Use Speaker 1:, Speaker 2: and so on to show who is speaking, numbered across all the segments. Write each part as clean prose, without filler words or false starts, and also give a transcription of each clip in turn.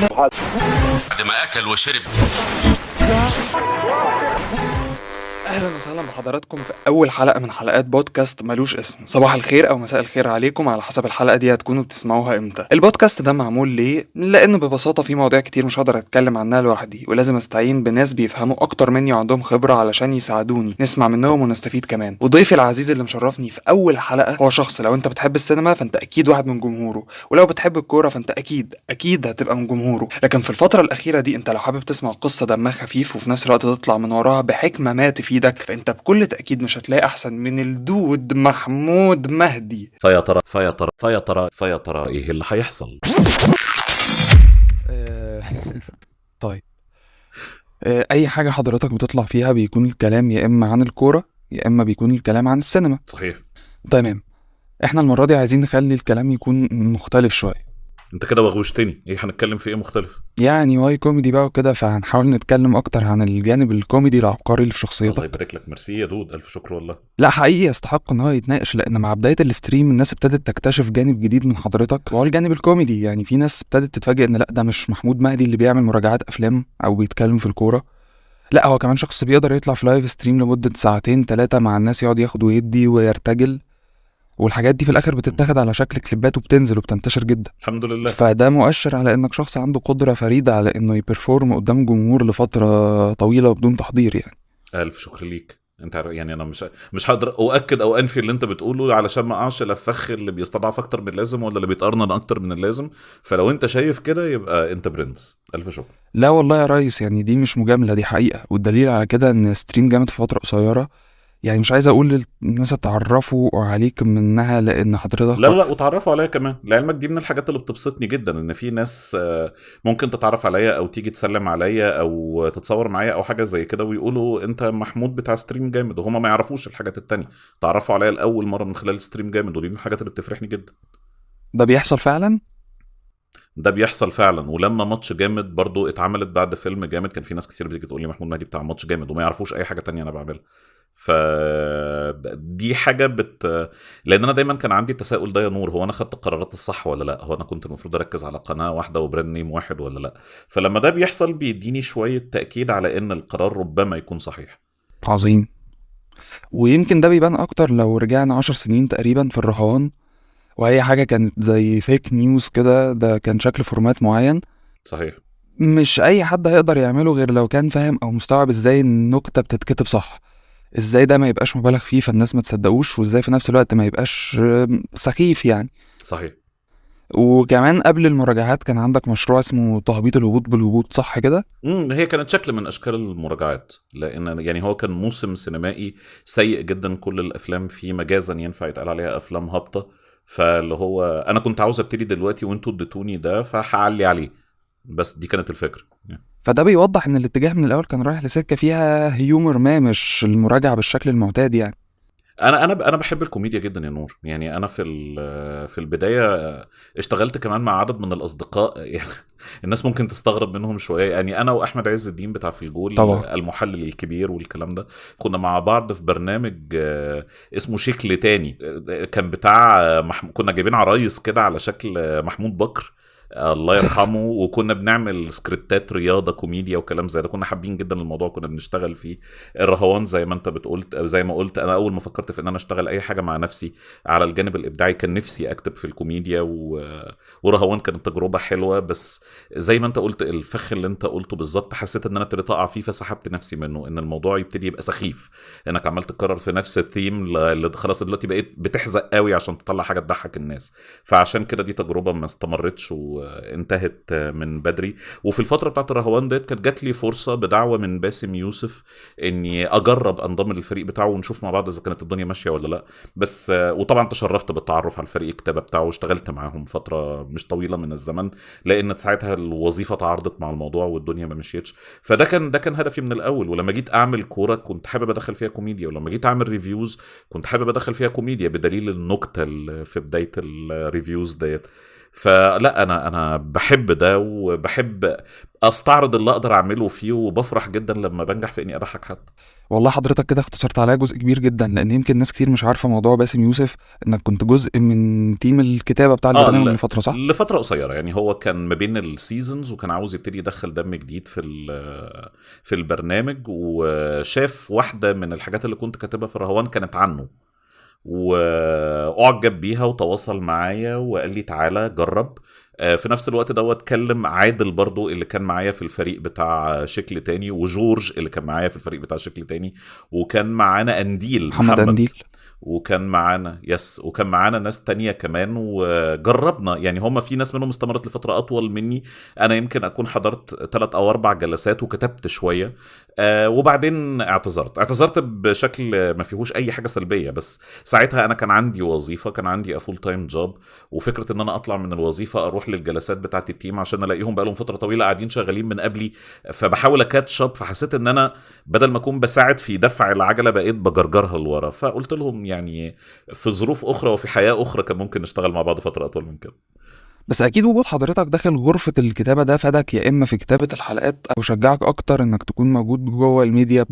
Speaker 1: بعد ما أكل وشرب.
Speaker 2: اهلا وسهلا بحضراتكم في اول حلقه من حلقات بودكاست ملوش اسم. صباح الخير او مساء الخير عليكم على حسب الحلقه دي هتكونوا بتسمعوها امتى. البودكاست ده معمول ليه؟ لان ببساطه في مواضيع كتير مش هقدر اتكلم عنها لوحدي، ولازم استعين بناس بيفهموا اكتر مني وعندهم خبره علشان يساعدوني نسمع منهم ونستفيد كمان. وضيفي العزيز اللي مشرفني في اول حلقه هو شخص لو انت بتحب السينما فانت اكيد واحد من جمهوره، ولو بتحب الكوره فانت اكيد هتبقى من جمهوره. لكن في الفتره الاخيره دي انت لو حابب تسمع قصه دمها خفيف وفي نفس الوقت تطلع من وراها بحكمه ما تفيدك، فانت بكل تأكيد مش هتلاقي أحسن من الدود محمود مهدي.
Speaker 3: فيا ترى ايه اللي هيحصل؟
Speaker 2: آه، طيب. أي حاجة حضرتك بتطلع فيها بيكون الكلام يا إما عن الكورة يا إما بيكون الكلام عن السينما.
Speaker 3: صحيح.
Speaker 2: تمام. إحنا المرة دي عايزين نخلي الكلام يكون مختلف شوية،
Speaker 3: انت كده وغوشتني. ايه هنتكلم في ايه مختلف؟
Speaker 2: يعني واي كوميدي بقى وكده، فهنحاول نتكلم أكتر عن الجانب الكوميدي العبقري اللي في
Speaker 3: الله
Speaker 2: شخصيتك.
Speaker 3: يبارك لك. ميرسي يا دود، الف شكر والله.
Speaker 2: لا حقيقي يستحق ان هو يتناقش، لان مع بدايه الاستريم الناس ابتدت تكتشف جانب جديد من حضرتك وهو الجانب الكوميدي. يعني في ناس ابتدت تتفاجئ ان لا ده مش محمود مهدي اللي بيعمل مراجعات افلام او بيتكلم في الكوره، لا هو كمان شخص بيقدر يطلع في لايف ستريم لمده ساعتين 3 مع الناس، يقعد ياخد ويدي ويرتجل، والحاجات دي في الاخر بتتاخد على شكل كليبات وبتنزل وبتنتشر جدا.
Speaker 3: الحمد لله.
Speaker 2: فده مؤشر على انك شخص عنده قدره فريده على انه يبرفورم قدام جمهور لفتره طويله وبدون تحضير يعني.
Speaker 3: الف شكر ليك. انت يعني انا مش هقدر اؤكد او انفي اللي انت بتقوله علشان ما اقعش الفخ اللي بيستضعف اكتر من اللازم ولا اللي بيتقرنن اكتر من اللازم. فلو انت شايف كده يبقى انت برنس. الف شكر.
Speaker 2: لا والله يا ريس، يعني دي مش مجاملة، دي حقيقة، والدليل على كده ان ستريم جامد في فترة قصيرة. يعني مش عايز اقول للناس اتعرفوا عليك منها لان حضرتك
Speaker 3: لا وتعرفوا عليا كمان. لعلمك دي من الحاجات اللي بتبسطني جدا، ان في ناس ممكن تتعرف عليا او تيجي تسلم عليا او تتصور معايا او حاجه زي كده ويقولوا انت محمود بتاع ستريم جامد، وهما ما يعرفوش الحاجات التانية. تعرفوا عليا لاول مره من خلال ستريم جامد، ودي من الحاجات اللي بتفرحني جدا.
Speaker 2: ده بيحصل فعلا.
Speaker 3: ده بيحصل فعلا. ولما ماتش جامد برضو اتعملت بعد فيلم جامد، كان في ناس كتير بتيجي تقول لي محمود مهدي بتاع ماتش جامد، وما يعرفوش اي حاجه تانية انا بعملها. ف دي حاجه لان انا دايما كان عندي التساؤل ده يا نور، هو انا خدت القرارات الصح ولا لا؟ هو انا كنت المفروض اركز على قناه واحده وبراند نيم واحد ولا لا؟ فلما ده بيحصل بيديني شويه تاكيد على ان القرار ربما يكون صحيح.
Speaker 2: عظيم. ويمكن ده بيبان اكتر لو رجعنا 10 سنين تقريبا في الرهوان، وهي حاجة كانت زي فيك نيوز كده، ده كان شكل فورمات معين
Speaker 3: صحيح.
Speaker 2: مش اي حد هيقدر يعمله غير لو كان فاهم او مستوعب ازاي النكتة بتتكتب صح، ازاي ده ما يبقاش مبالغ فيه فالناس ما تصدقوش، وازاي في نفس الوقت ما يبقاش سخيف يعني.
Speaker 3: صحيح.
Speaker 2: وكمان قبل المراجعات كان عندك مشروع اسمه تهبيط الهبوط بالهبوط، صح كده؟
Speaker 3: هي كانت شكل من اشكال المراجعات، لان يعني هو كان موسم سينمائي سيء جدا، كل الافلام فيه مجازا ينفع يتقال عليها افلام هابطه. فاللي هو انا كنت عاوز ابتدي دلوقتي وانتوا اديتوني ده فهعلي عليه. بس دي كانت الفكره.
Speaker 2: فده بيوضح ان الاتجاه من الاول كان رايح لسكه فيها هيومر ما، مش المراجعه بالشكل المعتاد يعني.
Speaker 3: انا بحب الكوميديا جدا يا نور. يعني انا في البدايه اشتغلت كمان مع عدد من الاصدقاء يعني الناس ممكن تستغرب منهم شويه. يعني انا واحمد عز الدين بتاع في الجول
Speaker 2: طبعا.
Speaker 3: المحلل الكبير والكلام ده، كنا مع بعض في برنامج اسمه شكل تاني. كان بتاع كنا جايبين عرايس كده على شكل محمود بكر الله يرحمه، وكنا بنعمل سكريبتات رياضه كوميديا وكلام زي ده. كنا حابين جدا الموضوع، كنا بنشتغل فيه. الرهوان زي ما انت بتقولت او زي ما قلت، انا اول ما فكرت في ان انا اشتغل اي حاجه مع نفسي على الجانب الابداعي كان نفسي اكتب في الكوميديا ورهوان كانت تجربه حلوه. بس زي ما انت قلت الفخ اللي انت قلته بالظبط، حسيت ان انا ابتديت اقع فيه فسحبت نفسي منه، ان الموضوع يبتدي يبقى سخيف، انك عمال تكرر في نفس الثيم اللي خلاص دلوقتي بقيت بتحزق قوي عشان تطلع حاجه تضحك الناس. فعشان كده دي تجربه ما استمرتش وانتهت من بدري. وفي الفتره بتاعت الرهوان ديت كانت جات لي فرصه بدعوه من باسم يوسف اني اجرب انضم للفريق بتاعه ونشوف مع بعض اذا كانت الدنيا ماشيه ولا لا. بس وطبعا تشرفت بالتعرف على الفريق الكتابه بتاعه واشتغلت معاهم فتره مش طويله من الزمن، لان ساعتها الوظيفه تعارضت مع الموضوع والدنيا ما مشيتش. ده كان هدفي من الاول. ولما جيت اعمل كوره كنت حابب ادخل فيها كوميديا، ولما جيت اعمل ريفيوز كنت حابب ادخل فيها كوميديا بدليل النكته في بدايه الريفيوز ديت. فلا انا بحب ده، وبحب استعرض اللي اقدر اعمله فيه، وبفرح جدا لما بنجح في اني اضحك حد.
Speaker 2: والله حضرتك كده اختصرت عليا جزء كبير جدا، لان يمكن ناس كتير مش عارفه موضوع باسم يوسف، انك كنت جزء من تيم الكتابه بتاع
Speaker 3: اه
Speaker 2: البرنامج لفتره، صح؟
Speaker 3: لفتره قصيره يعني. هو كان ما بين السيزونز، وكان عاوز يبتدي يدخل دم جديد في البرنامج، وشاف واحده من الحاجات اللي كنت كاتبها في الرهوان كانت عنه، واعجب بيها وتواصل معايا وقال لي تعالى جرب. في نفس الوقت دوت كلم عادل برضو اللي كان معايا في الفريق بتاع شكل تاني، وجورج اللي كان معايا في الفريق بتاع شكل تاني، وكان معانا انديل
Speaker 2: محمد
Speaker 3: محمد،
Speaker 2: قنديل.
Speaker 3: وكان معانا وكان معانا ناس تانية كمان، وجربنا يعني. هم في ناس منهم استمرت لفترة أطول مني، أنا يمكن أكون حضرت 3 أو 4 جلسات وكتبت شوية. وبعدين اعتذرت بشكل ما فيهوش أي حاجة سلبية، بس ساعتها أنا كان عندي وظيفة، كان عندي فول تايم جوب، وفكرة إن أنا أطلع من الوظيفة أروح للجلسات بتاعة التيم عشان ألاقيهم بقالهم فترة طويلة قاعدين شغالين من قبلي، فبحاول أكاتش اب. فحسيت إن أنا بدل ما اكون بساعد في دفع العجله بقيت بجرجرها لورا. فقلت لهم يعني في ظروف اخرى وفي حياه اخرى كان ممكن نشتغل مع بعض فتره اطول من كده.
Speaker 2: بس اكيد وجود حضرتك داخل غرفه الكتابه ده فادك، يا اما في كتابه الحلقات او شجعك اكتر انك تكون موجود جوه الميديا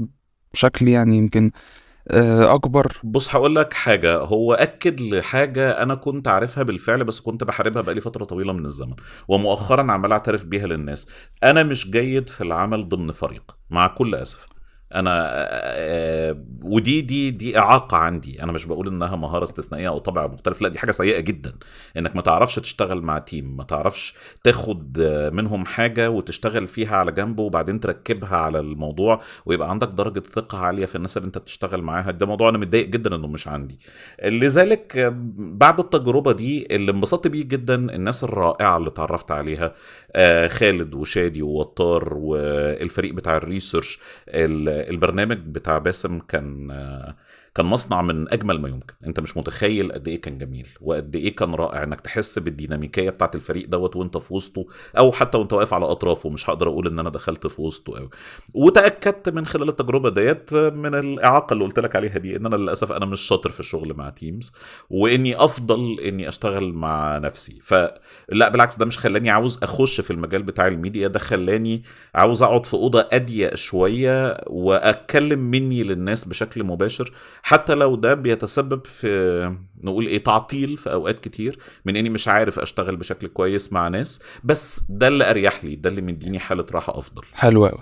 Speaker 2: بشكل يعني يمكن اكبر.
Speaker 3: بص هقول لك حاجه، هو اكد لحاجه انا كنت عارفها بالفعل بس كنت بحاربها بقالي فتره طويله من الزمن، ومؤخرا عمال اعترف بيها للناس. انا مش جيد في العمل ضمن فريق، مع كل اسف. انا ودي اعاقه عندي. انا مش بقول انها مهاره استثنائيه او طبع مختلف، لا دي حاجه سيئه جدا، انك ما تعرفش تشتغل مع تيم، ما تعرفش تاخد منهم حاجه وتشتغل فيها على جنب وبعدين تركبها على الموضوع، ويبقى عندك درجه ثقه عاليه في الناس اللي انت بتشتغل معاها. ده موضوع انا متضايق جدا انه مش عندي. لذلك بعد التجربه دي اللي انبسطت بيه جدا الناس الرائعه اللي اتعرفت عليها، خالد وشادي ووتار والفريق بتاع الريسيرش. البرنامج بتاع باسم كان مصنع من اجمل ما يمكن. انت مش متخيل قد ايه كان جميل وقد ايه كان رائع انك تحس بالديناميكيه بتاعت الفريق دوت وانت في وسطه، او حتى وانت واقف على اطرافه. مش هقدر اقول ان انا دخلت في وسطه قوي. وتاكدت من خلال التجربه ديت من الاعاقه اللي قلت لك عليها دي، ان انا للاسف انا مش شاطر في الشغل مع تيمز، واني افضل اني اشتغل مع نفسي. فلا بالعكس، ده مش خلاني عاوز اخش في المجال بتاع الميديا، ده خلاني عاوز اقعد في اوضه اضيق شويه واتكلم مني للناس بشكل مباشر، حتى لو ده بيتسبب في نقول ايه تعطيل في اوقات كتير من اني مش عارف اشتغل بشكل كويس مع ناس. بس ده اللي اريح لي، ده اللي مديني حاله راحه افضل.
Speaker 2: حلو قوي.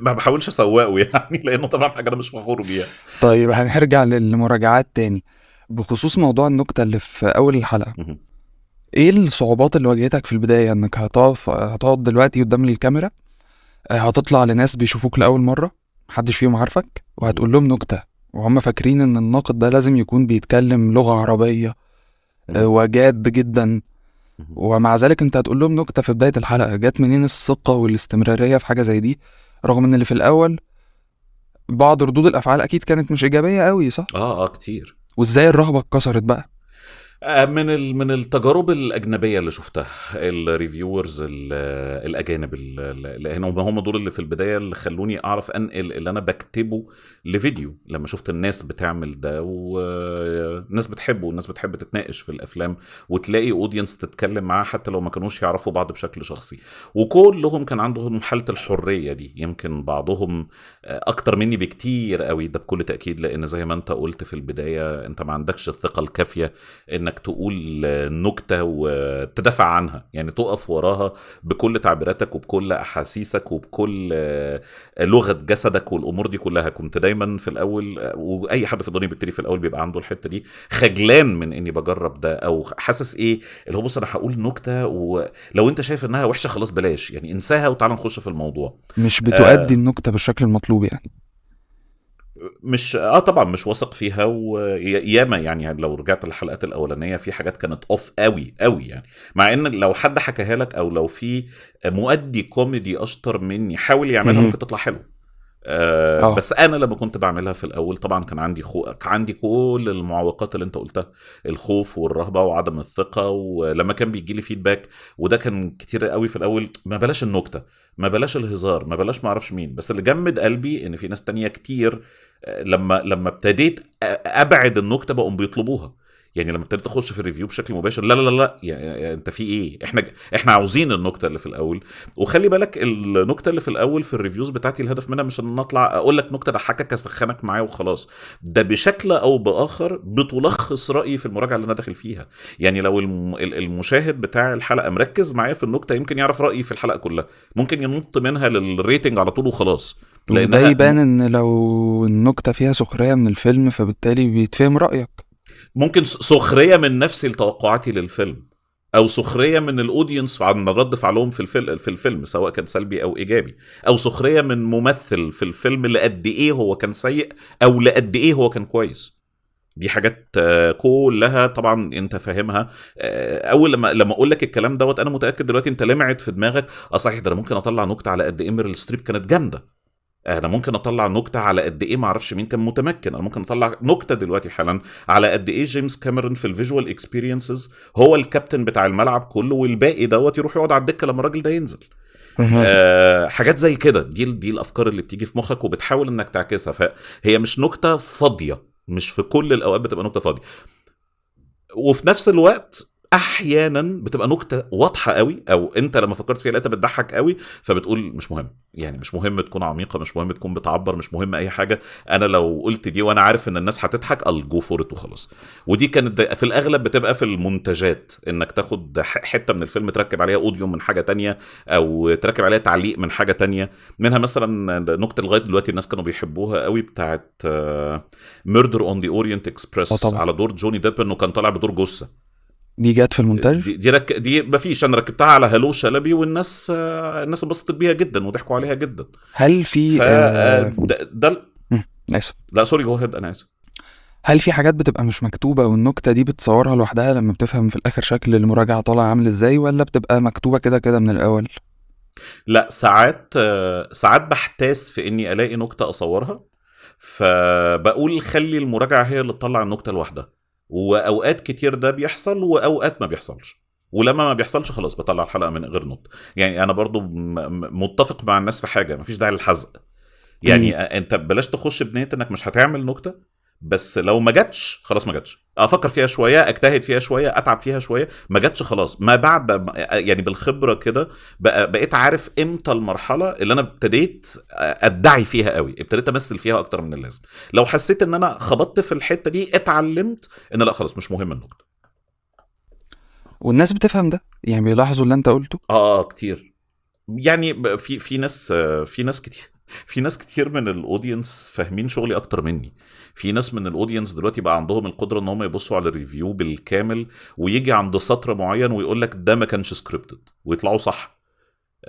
Speaker 3: ما بحاولش اسوقه يعني لانه طبعا حاجه انا مش فخور بيها.
Speaker 2: طيب هنرجع للمراجعات تاني بخصوص موضوع النكته اللي في اول الحلقه.
Speaker 3: مهم.
Speaker 2: ايه الصعوبات اللي واجهتك في البدايه، انك هتقعد دلوقتي قدام الكاميرا، هتطلع لناس بيشوفوك لاول مره، محدش فيهم عارفك، وهتقول لهم نكته، وهم فاكرين ان الناقد ده لازم يكون بيتكلم لغه عربيه وجاد جدا،
Speaker 3: مهم.
Speaker 2: ومع ذلك انت هتقول لهم نكته في بدايه الحلقه. جت منين الثقه والاستمراريه في حاجه زي دي، رغم ان اللي في الاول بعض ردود الافعال اكيد كانت مش ايجابيه قوي، صح؟
Speaker 3: كتير.
Speaker 2: وازاي الرهبه اتكسرت بقى؟
Speaker 3: من التجارب الأجنبية اللي شفتها، الريفيورز الأجانب اللي هم دول اللي في البداية اللي خلوني أعرف أنقل اللي أنا بكتبه لفيديو. لما شفت الناس بتعمل ده والناس بتحبه والناس بتحب تتناقش في الأفلام وتلاقي أودينس تتكلم معاه حتى لو ما كانوش يعرفوا بعض بشكل شخصي، وكلهم كان عندهم حالة الحرية دي. يمكن بعضهم أكتر مني بكتير قوي، ده بكل تأكيد، لأن زي ما أنت قلت في البداية أنت ما عندكش الثقة الكافية انك تقول نكتة وتدافع عنها، يعني تقف وراها بكل تعبيراتك وبكل احاسيسك وبكل لغة جسدك والامور دي كلها. كنت دايما في الاول، واي حد في الدنيا بيبتدي في الاول بيبقى عنده الحتة دي، خجلان من اني بجرب ده، او حاسس ايه اللي هو بص انا هقول نكتة ولو انت شايف انها وحشة خلاص بلاش، يعني انساها وتعالى نخش في الموضوع.
Speaker 2: مش بتؤدي النكته بالشكل المطلوب يعني.
Speaker 3: مش طبعا مش واثق فيها، وياما يعني لو رجعت للحلقات الاولانيه في حاجات كانت اوف قوي قوي يعني. مع ان لو حد حكاها لك او لو في مؤدي كوميدي اشطر مني حاول يعملها
Speaker 2: مهم.
Speaker 3: ممكن تطلع حلو.
Speaker 2: اه.
Speaker 3: بس انا لما كنت بعملها في الاول طبعا كان عندي كل المعوقات اللي انت قلتها، الخوف والرهبه وعدم الثقه. ولما كان بيجي لي فيدباك، وده كان كتير قوي في الاول، ما بلاش النكته، ما بلاش الهزار، ما بلاش ما اعرفش مين. بس اللي جمد قلبي ان في ناس تانية كتير لما ابتديت ابعد النكته بقوا بيطلبوها. يعني لما ابتديت اخش في الريفيو بشكل مباشر، لا لا لا لا انت في ايه، احنا عاوزين النكته اللي في الاول. وخلي بالك النكته اللي في الاول في الريفيوز بتاعتي الهدف منها مش ان اطلع اقول لك نكته ضحكك اسخنك معايا وخلاص، ده بشكل او باخر بتلخص رايي في المراجعه اللي انا داخل فيها. يعني لو المشاهد بتاع الحلقه مركز معايا في النكته يمكن يعرف رايي في الحلقه كلها، ممكن ينط منها للريتنج على طول وخلاص.
Speaker 2: وده
Speaker 3: لانها
Speaker 2: يبان ان لو النكتة فيها سخرية من الفيلم فبالتالي بيتفهم رأيك.
Speaker 3: ممكن سخريه من نفسي لتوقعاتي للفيلم، او سخريه من الاودينس عن رد فعلهم في الفيلم سواء كان سلبي او ايجابي، او سخريه من ممثل في الفيلم لقد ايه هو كان سيء او لقد ايه هو كان كويس. دي حاجات كلها طبعا انت فاهمها. اول لما اقول لك الكلام دوت انا متاكد دلوقتي انت لمعت في دماغك صحيح ده انا ممكن اطلع نكته على قد ايه ميريل ستريب كانت جامده، انا ممكن اطلع نكته على قد ايه ما اعرفش مين كان متمكن، انا ممكن اطلع نكته دلوقتي حالا على قد ايه جيمس كاميرون في الفيجوال اكسبيرينسز هو الكابتن بتاع الملعب كله، والباقي دوت يروح يقعد على الدكه لما الراجل ده ينزل. حاجات زي كده، دي الافكار اللي بتيجي في مخك وبتحاول انك تعكسها، فهي مش نكته فاضيه، مش في كل الاوقات بتبقى نكته فاضيه. وفي نفس الوقت احيانا بتبقى نكته واضحه قوي، او انت لما فكرت فيها لقيتها بتضحك قوي فبتقول مش مهم، يعني مش مهم تكون عميقه، مش مهم تكون بتعبر، مش مهم اي حاجه، انا لو قلت دي وانا عارف ان الناس هتضحك الجو فور ات وخلاص. ودي كانت في الاغلب بتبقى في المنتجات، انك تاخد حته من الفيلم تركب عليها اوديو من حاجه تانية او تركب عليها تعليق من حاجه تانية. منها مثلا نكته لغايه دلوقتي الناس كانوا بيحبوها قوي بتاعت ميردر اون ذا اورينت اكسبريس
Speaker 2: طبعا
Speaker 3: على دور جوني ديب انه كان طالع بدور جثه.
Speaker 2: دي جت في المونتاج.
Speaker 3: دي ما فيش، انا ركبتها على هالو شلبي والناس الناس انبسطت بيها جدا وضحكوا عليها جدا.
Speaker 2: هل
Speaker 3: ف
Speaker 2: في اسف،
Speaker 3: لا سوري جو هيد انا اسف.
Speaker 2: هل في حاجات بتبقى مش مكتوبة والنكتة دي بتصورها لوحدها لما بتفهم في الآخر شكل المراجعة طالع عامل ازاي، ولا بتبقى مكتوبة كده كده من الأول؟
Speaker 3: لا ساعات بحتاس في اني الاقي نكته اصورها، فبقول خلي المراجعه هي اللي تطلع النكته لوحدها، واوقات كتير ده بيحصل واوقات ما بيحصلش. ولما ما بيحصلش خلاص بطلع الحلقه من غير نقط. يعني انا برضو متفق مع الناس في حاجه، مفيش داعي للحزق.
Speaker 2: مم.
Speaker 3: يعني انت بلاش تخش بنيه انك مش هتعمل نكته، بس لو ما جاتش خلاص ما جاتش، افكر فيها شويه، اجتهد فيها شويه، اتعب فيها شويه، ما جاتش خلاص. ما بعد يعني بالخبره كده بقيت عارف امتى المرحله اللي انا ابتديت ادعي فيها قوي، ابتديت امثل فيها اكتر من اللازم. لو حسيت ان انا خبطت في الحته دي اتعلمت ان لا خلاص مش مهم النكته.
Speaker 2: والناس بتفهم ده، يعني بيلاحظوا اللي انت قلته.
Speaker 3: كتير. يعني في ناس كتير، في ناس كتير من الاودينس فاهمين شغلي اكتر مني. في ناس من الاودينس دلوقتي بقى عندهم القدره ان هم يبصوا على الريفيو بالكامل ويجي عند سطر معين ويقول لك ده ما كانش سكريبتد ويطلعوا صح.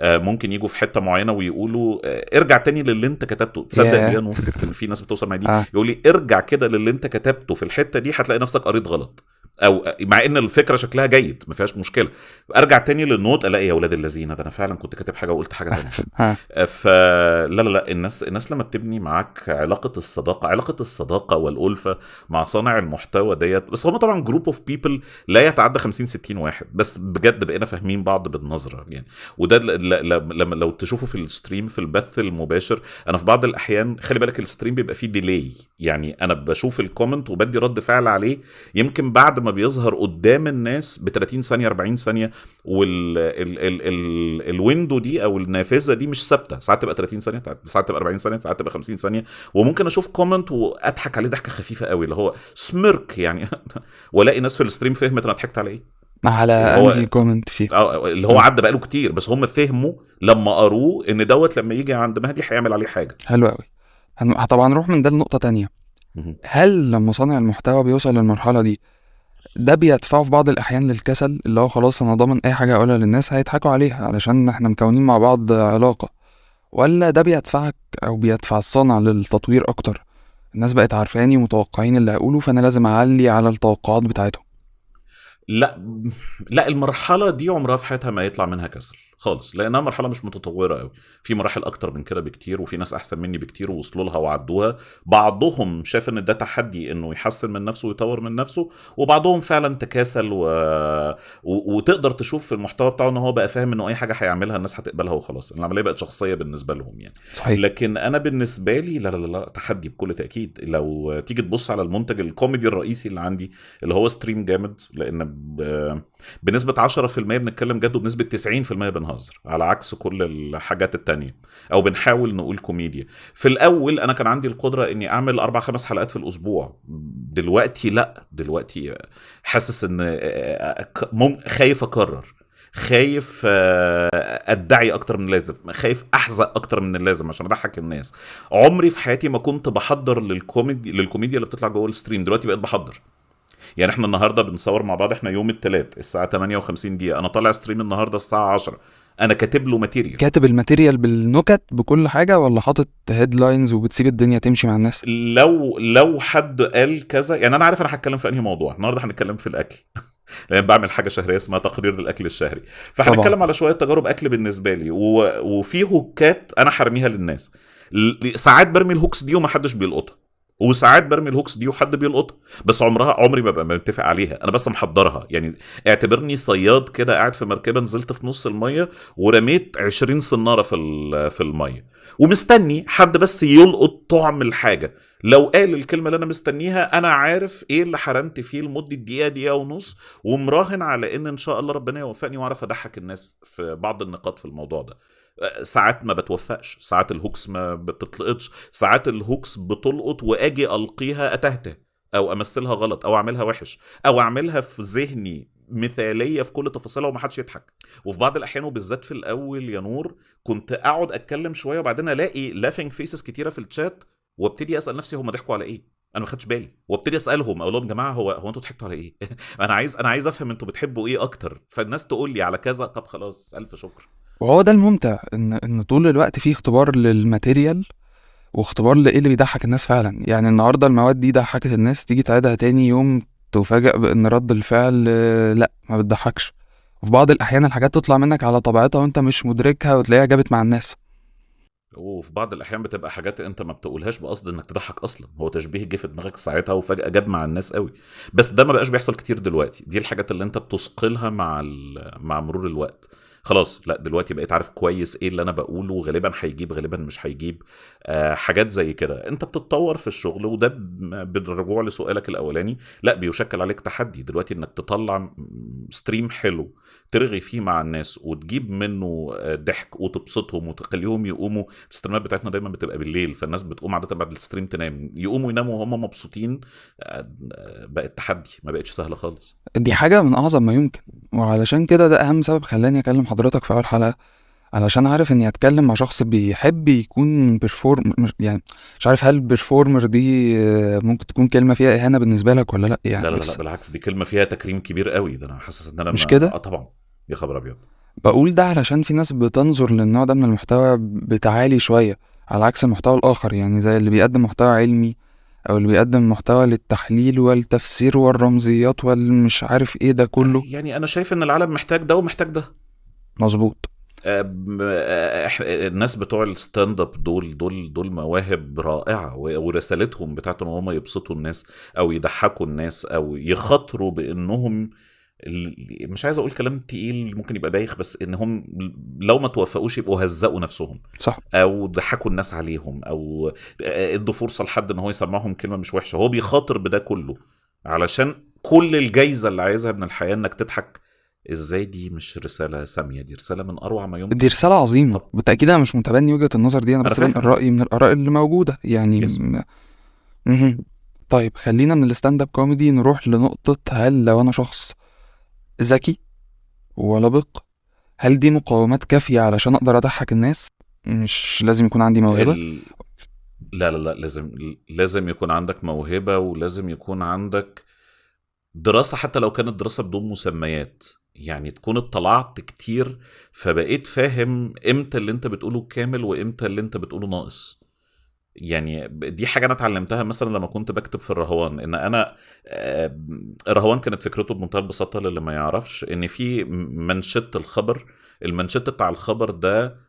Speaker 3: ممكن يجوا في حته معينه ويقولوا ارجع تاني للي انت كتبته. تصدق دي
Speaker 2: ياه.
Speaker 3: انا ممكن في ناس بتوصل معايا دي
Speaker 2: اه.
Speaker 3: يقول لي ارجع كده للي انت كتبته في الحته دي هتلاقي نفسك قريت غلط، او مع ان الفكره شكلها جيد ما فيهاش مشكله، ارجع تاني للنوت الاقي يا اولاد الذين ده انا فعلا كنت كاتب حاجه وقلت حاجه تانية.
Speaker 2: ها.
Speaker 3: فلا لا لا الناس لما بتبني معاك علاقه الصداقه والالفه مع صانع المحتوى ديت، بس هم طبعا جروب اوف بيبل لا يتعدى 50 60 واحد، بس بجد بقينا فاهمين بعض بالنظره يعني. وده لما لو تشوفوا في الستريم في البث المباشر، انا في بعض الاحيان خلي بالك الستريم بيبقى فيه ديلي، يعني انا بشوف الكومنت وبدي رد فعل عليه يمكن بعد ما بيظهر قدام الناس ب 30 ثانيه 40 ثانيه، الويندو دي او النافذه دي مش ثابته، ساعات تبقى 30 ثانيه، ساعات تبقى 40 ثانيه، ساعات تبقى 50 ثانيه. وممكن اشوف كومنت واضحك عليه ضحكه خفيفه قوي اللي هو سميرك يعني والاقي ناس في الستريم فهمت انا ضحكت على ايه.
Speaker 2: على
Speaker 3: اللي
Speaker 2: انهي
Speaker 3: هو
Speaker 2: كومنت فيه؟
Speaker 3: اللي هو عدى بقاله كتير بس هم فهموا لما قروه ان دوت لما يجي عند مهدي هيعمل عليه حاجه.
Speaker 2: حلو قوي. طبعا نروح من ده لنقطة تانية.
Speaker 3: مهم.
Speaker 2: هل لما صانع المحتوى بيوصل للمرحلة دي ده بيدفعه في بعض الأحيان للكسل، اللي هو خلاص أنا ضامن أي حاجة أقولها للناس هيضحكوا عليها علشان احنا مكونين مع بعض علاقة، ولا ده بيدفعك أو بيدفع الصانع للتطوير أكتر؟ الناس بقت عارفاني ومتوقعين اللي هقوله فأنا لازم أعلي على التوقعات بتاعتهم.
Speaker 3: لا لا المرحله دي عمرها في حياتها ما يطلع منها كسل خالص، لانها مرحله مش متطوره قوي. في مراحل اكتر من كده بكتير، وفي ناس احسن مني بكتير ووصلوا لها وعدوها. بعضهم شاف ان ده تحدي انه يحسن من نفسه ويطور من نفسه، وبعضهم فعلا تكاسل وتقدر تشوف في المحتوى بتاعه ان هو بقى فاهم انه اي حاجه هيعملها الناس هتقبلها وخلاص، العمليه بقت شخصيه بالنسبه لهم يعني.
Speaker 2: صحيح.
Speaker 3: لكن انا بالنسبه لي لا لا لا، تحدي بكل تاكيد. لو تيجي تبص على المنتج الكوميدي الرئيسي اللي عندي اللي هو ستريم جامد، لان بنسبه 10% بنتكلم جد وبنسبه 90% بنهزر، على عكس كل الحاجات التانية، او بنحاول نقول كوميديا. في الاول انا كان عندي القدره اني اعمل 4-5 حلقات في الاسبوع. دلوقتي لا، دلوقتي حاسس ان خايف اكرر، خايف ادعي اكتر من اللازم، خايف احزق اكتر من اللازم عشان اضحك الناس. عمري في حياتي ما كنت بحضر للكوميديا اللي بتطلع جوه الستريم، دلوقتي بقيت بحضر. يعني احنا النهارده بنصور مع بعض، احنا يوم الثلاث الساعه 58 دقيقه، انا طالع ستريم النهارده الساعه 10، انا كاتب له ماتيريال.
Speaker 2: كاتب الماتيريال بالنكت بكل حاجه، ولا حاطط هيدلاينز وبتسيب الدنيا تمشي مع الناس؟
Speaker 3: لو حد قال كذا، يعني انا عارف انا هتكلم في انهي موضوع. النهارده هنتكلم في الاكل لان بعمل حاجه شهريه اسمها تقرير الاكل الشهري،
Speaker 2: طبعا.
Speaker 3: فهنتكلم على شويه تجارب اكل بالنسبه لي وفي هوكات انا حرميها للناس. ساعات برمي الهوكس دي ومحدش بيلقطها، وساعات برمي الهوكس دي وحد بيلقطها، بس عمري ما ببقى متفق عليها، انا بس محضرها. يعني اعتبرني صياد كده قاعد في مركبه، نزلت في نص الميه ورميت 20 صناره في الميه، ومستني حد بس يلقط طعم الحاجه. لو قال الكلمه اللي انا مستنيها، انا عارف ايه اللي حرمت فيه لمده دقيقه ونص، ومراهن على ان شاء الله ربنا يوفقني واعرف اضحك الناس في بعض النقاط في الموضوع ده. ساعات ما بتوفقش، ساعات الهوكس ما بتطلقتش، ساعات الهوكس بتلقط واجي القيها اتهته، او امثلها غلط، او اعملها وحش، او اعملها في ذهني مثاليه في كل تفاصيلها ومحدش يضحك. وفي بعض الاحيان وبالذات في الاول يا نور، كنت اقعد اتكلم شويه وبعدين الاقي لافينج فيسز كتيره في الشات، وابتدي اسال نفسي هم ضحكوا على ايه، انا ما خدتش بالي، وابتدي اسالهم اقول لهم جماعه هو انتوا ضحكتوا على ايه انا عايز افهم انتوا بتحبوا ايه اكتر، فالناس تقول لي على كذا، طب خلاص الف شكر.
Speaker 2: وهو ده الممتع، ان طول الوقت فيه اختبار للماتيريال، واختبار لايه اللي بيضحك الناس فعلا. يعني النهارده المواد دي ضحكت الناس، تيجي تعيدها تاني يوم تفاجأ بان رد الفعل لا ما بتضحكش. وفي بعض الاحيان الحاجات تطلع منك على طبيعتها وانت مش مدركها، وتلاقيها جابت مع الناس.
Speaker 3: وفي بعض الاحيان بتبقى حاجات انت ما بتقولهاش بقصد انك تضحك اصلا، هو تشبيه جه في دماغك ساعتها وفجاه جاب مع الناس قوي. بس ده ما بقاش بيحصل كتير دلوقتي، دي الحاجات اللي انت بتثقلها مع مرور الوقت. خلاص لا، دلوقتي بقيت عارف كويس ايه اللي انا بقوله، غالبا هيجيب غالبا مش هيجيب. حاجات زي كده انت بتتطور في الشغل، وده بالرجوع لسؤالك الاولاني، لا بيشكل عليك تحدي دلوقتي انك تطلع ستريم حلو ترغي فيه مع الناس وتجيب منه ضحك وتبسطهم وتخليهم يقوموا. الستريمات بتاعتنا دايما بتبقى بالليل، فالناس بتقوم عاده بعد الستريم تنام، يقوموا يناموا وهم مبسوطين. بقت تحدي، ما بقتش سهله خالص.
Speaker 2: دي حاجة من اعظم ما يمكن، وعلشان كده ده اهم سبب خلاني اكلم حضرتك في اول حلقة، علشان عارف اني اتكلم مع شخص بيحب يكون يعني مش عارف هل بيرفورمر دي ممكن تكون كلمة فيها اهانة بالنسبة لك ولا لا
Speaker 3: لا
Speaker 2: يعني،
Speaker 3: لا لا
Speaker 2: بس
Speaker 3: بالعكس، دي كلمه فيها تكريم كبير قوي، ده انا حاسس ان انا
Speaker 2: مش كده.
Speaker 3: طبعا. يا خبر ابيض.
Speaker 2: بقول ده علشان في ناس بتنظر للنوع ده من المحتوى بتعالي شوية، على عكس المحتوى الآخر، يعني زي اللي بيقدم محتوى علمي، أو اللي بيقدم محتوى للتحليل والتفسير والرمزيات والمش عارف ايه ده كله.
Speaker 3: يعني انا شايف ان العالم محتاج ده ومحتاج ده.
Speaker 2: مظبوط.
Speaker 3: الناس بتوع الستاند اب دول مواهب رائعه، ورسالتهم بتاعتهم ان هم يبسطوا الناس او يضحكوا الناس او يخاطروا بانهم مش عايز اقول كلام تقيل ممكن يبقى بايخ، بس انهم لو ما توفقوش يبقوا هزقوا نفسهم،
Speaker 2: صح.
Speaker 3: او ضحكوا الناس عليهم، او ادوا فرصه لحد ان هو يسمعهم كلمه مش وحشه. هو بيخاطر بده كله علشان كل الجايزه اللي عايزها من الحياه انك تضحك. ازاي دي مش رساله ساميه؟ دي رساله من اروع ما يمكن.
Speaker 2: دي رسالة عظيمة
Speaker 3: طب
Speaker 2: بالتأكيد. أنا مش متبني وجهة النظر دي، أنا
Speaker 3: انا
Speaker 2: بس
Speaker 3: فاهم.
Speaker 2: بنقل رأيي من الآراء اللي موجودة يعني
Speaker 3: يس.
Speaker 2: مهم. طيب خلينا من الستاند اب كوميدي نروح لنقطة، هل لو أنا شخص ذكي ولبق، هل دي مقومات كافية علشان أقدر أضحك الناس؟ مش لازم يكون عندي موهبة؟
Speaker 3: ال... لا لا لا، لازم يكون عندك موهبه، ولازم يكون عندك دراسة، حتى لو كانت دراسة بدون مسميات. يعني تكون اطلعت كتير فبقيت فاهم امتى اللي انت بتقوله كامل وامتى اللي انت بتقوله ناقص. يعني دي حاجة أنا اتعلمتها مثلا لما كنت بكتب في الرهوان. إن أنا الرهوان كانت فكرته بمنتهى البساطة، للي ما يعرفش إن في منشط الخبر المانشيت بتاع الخبر ده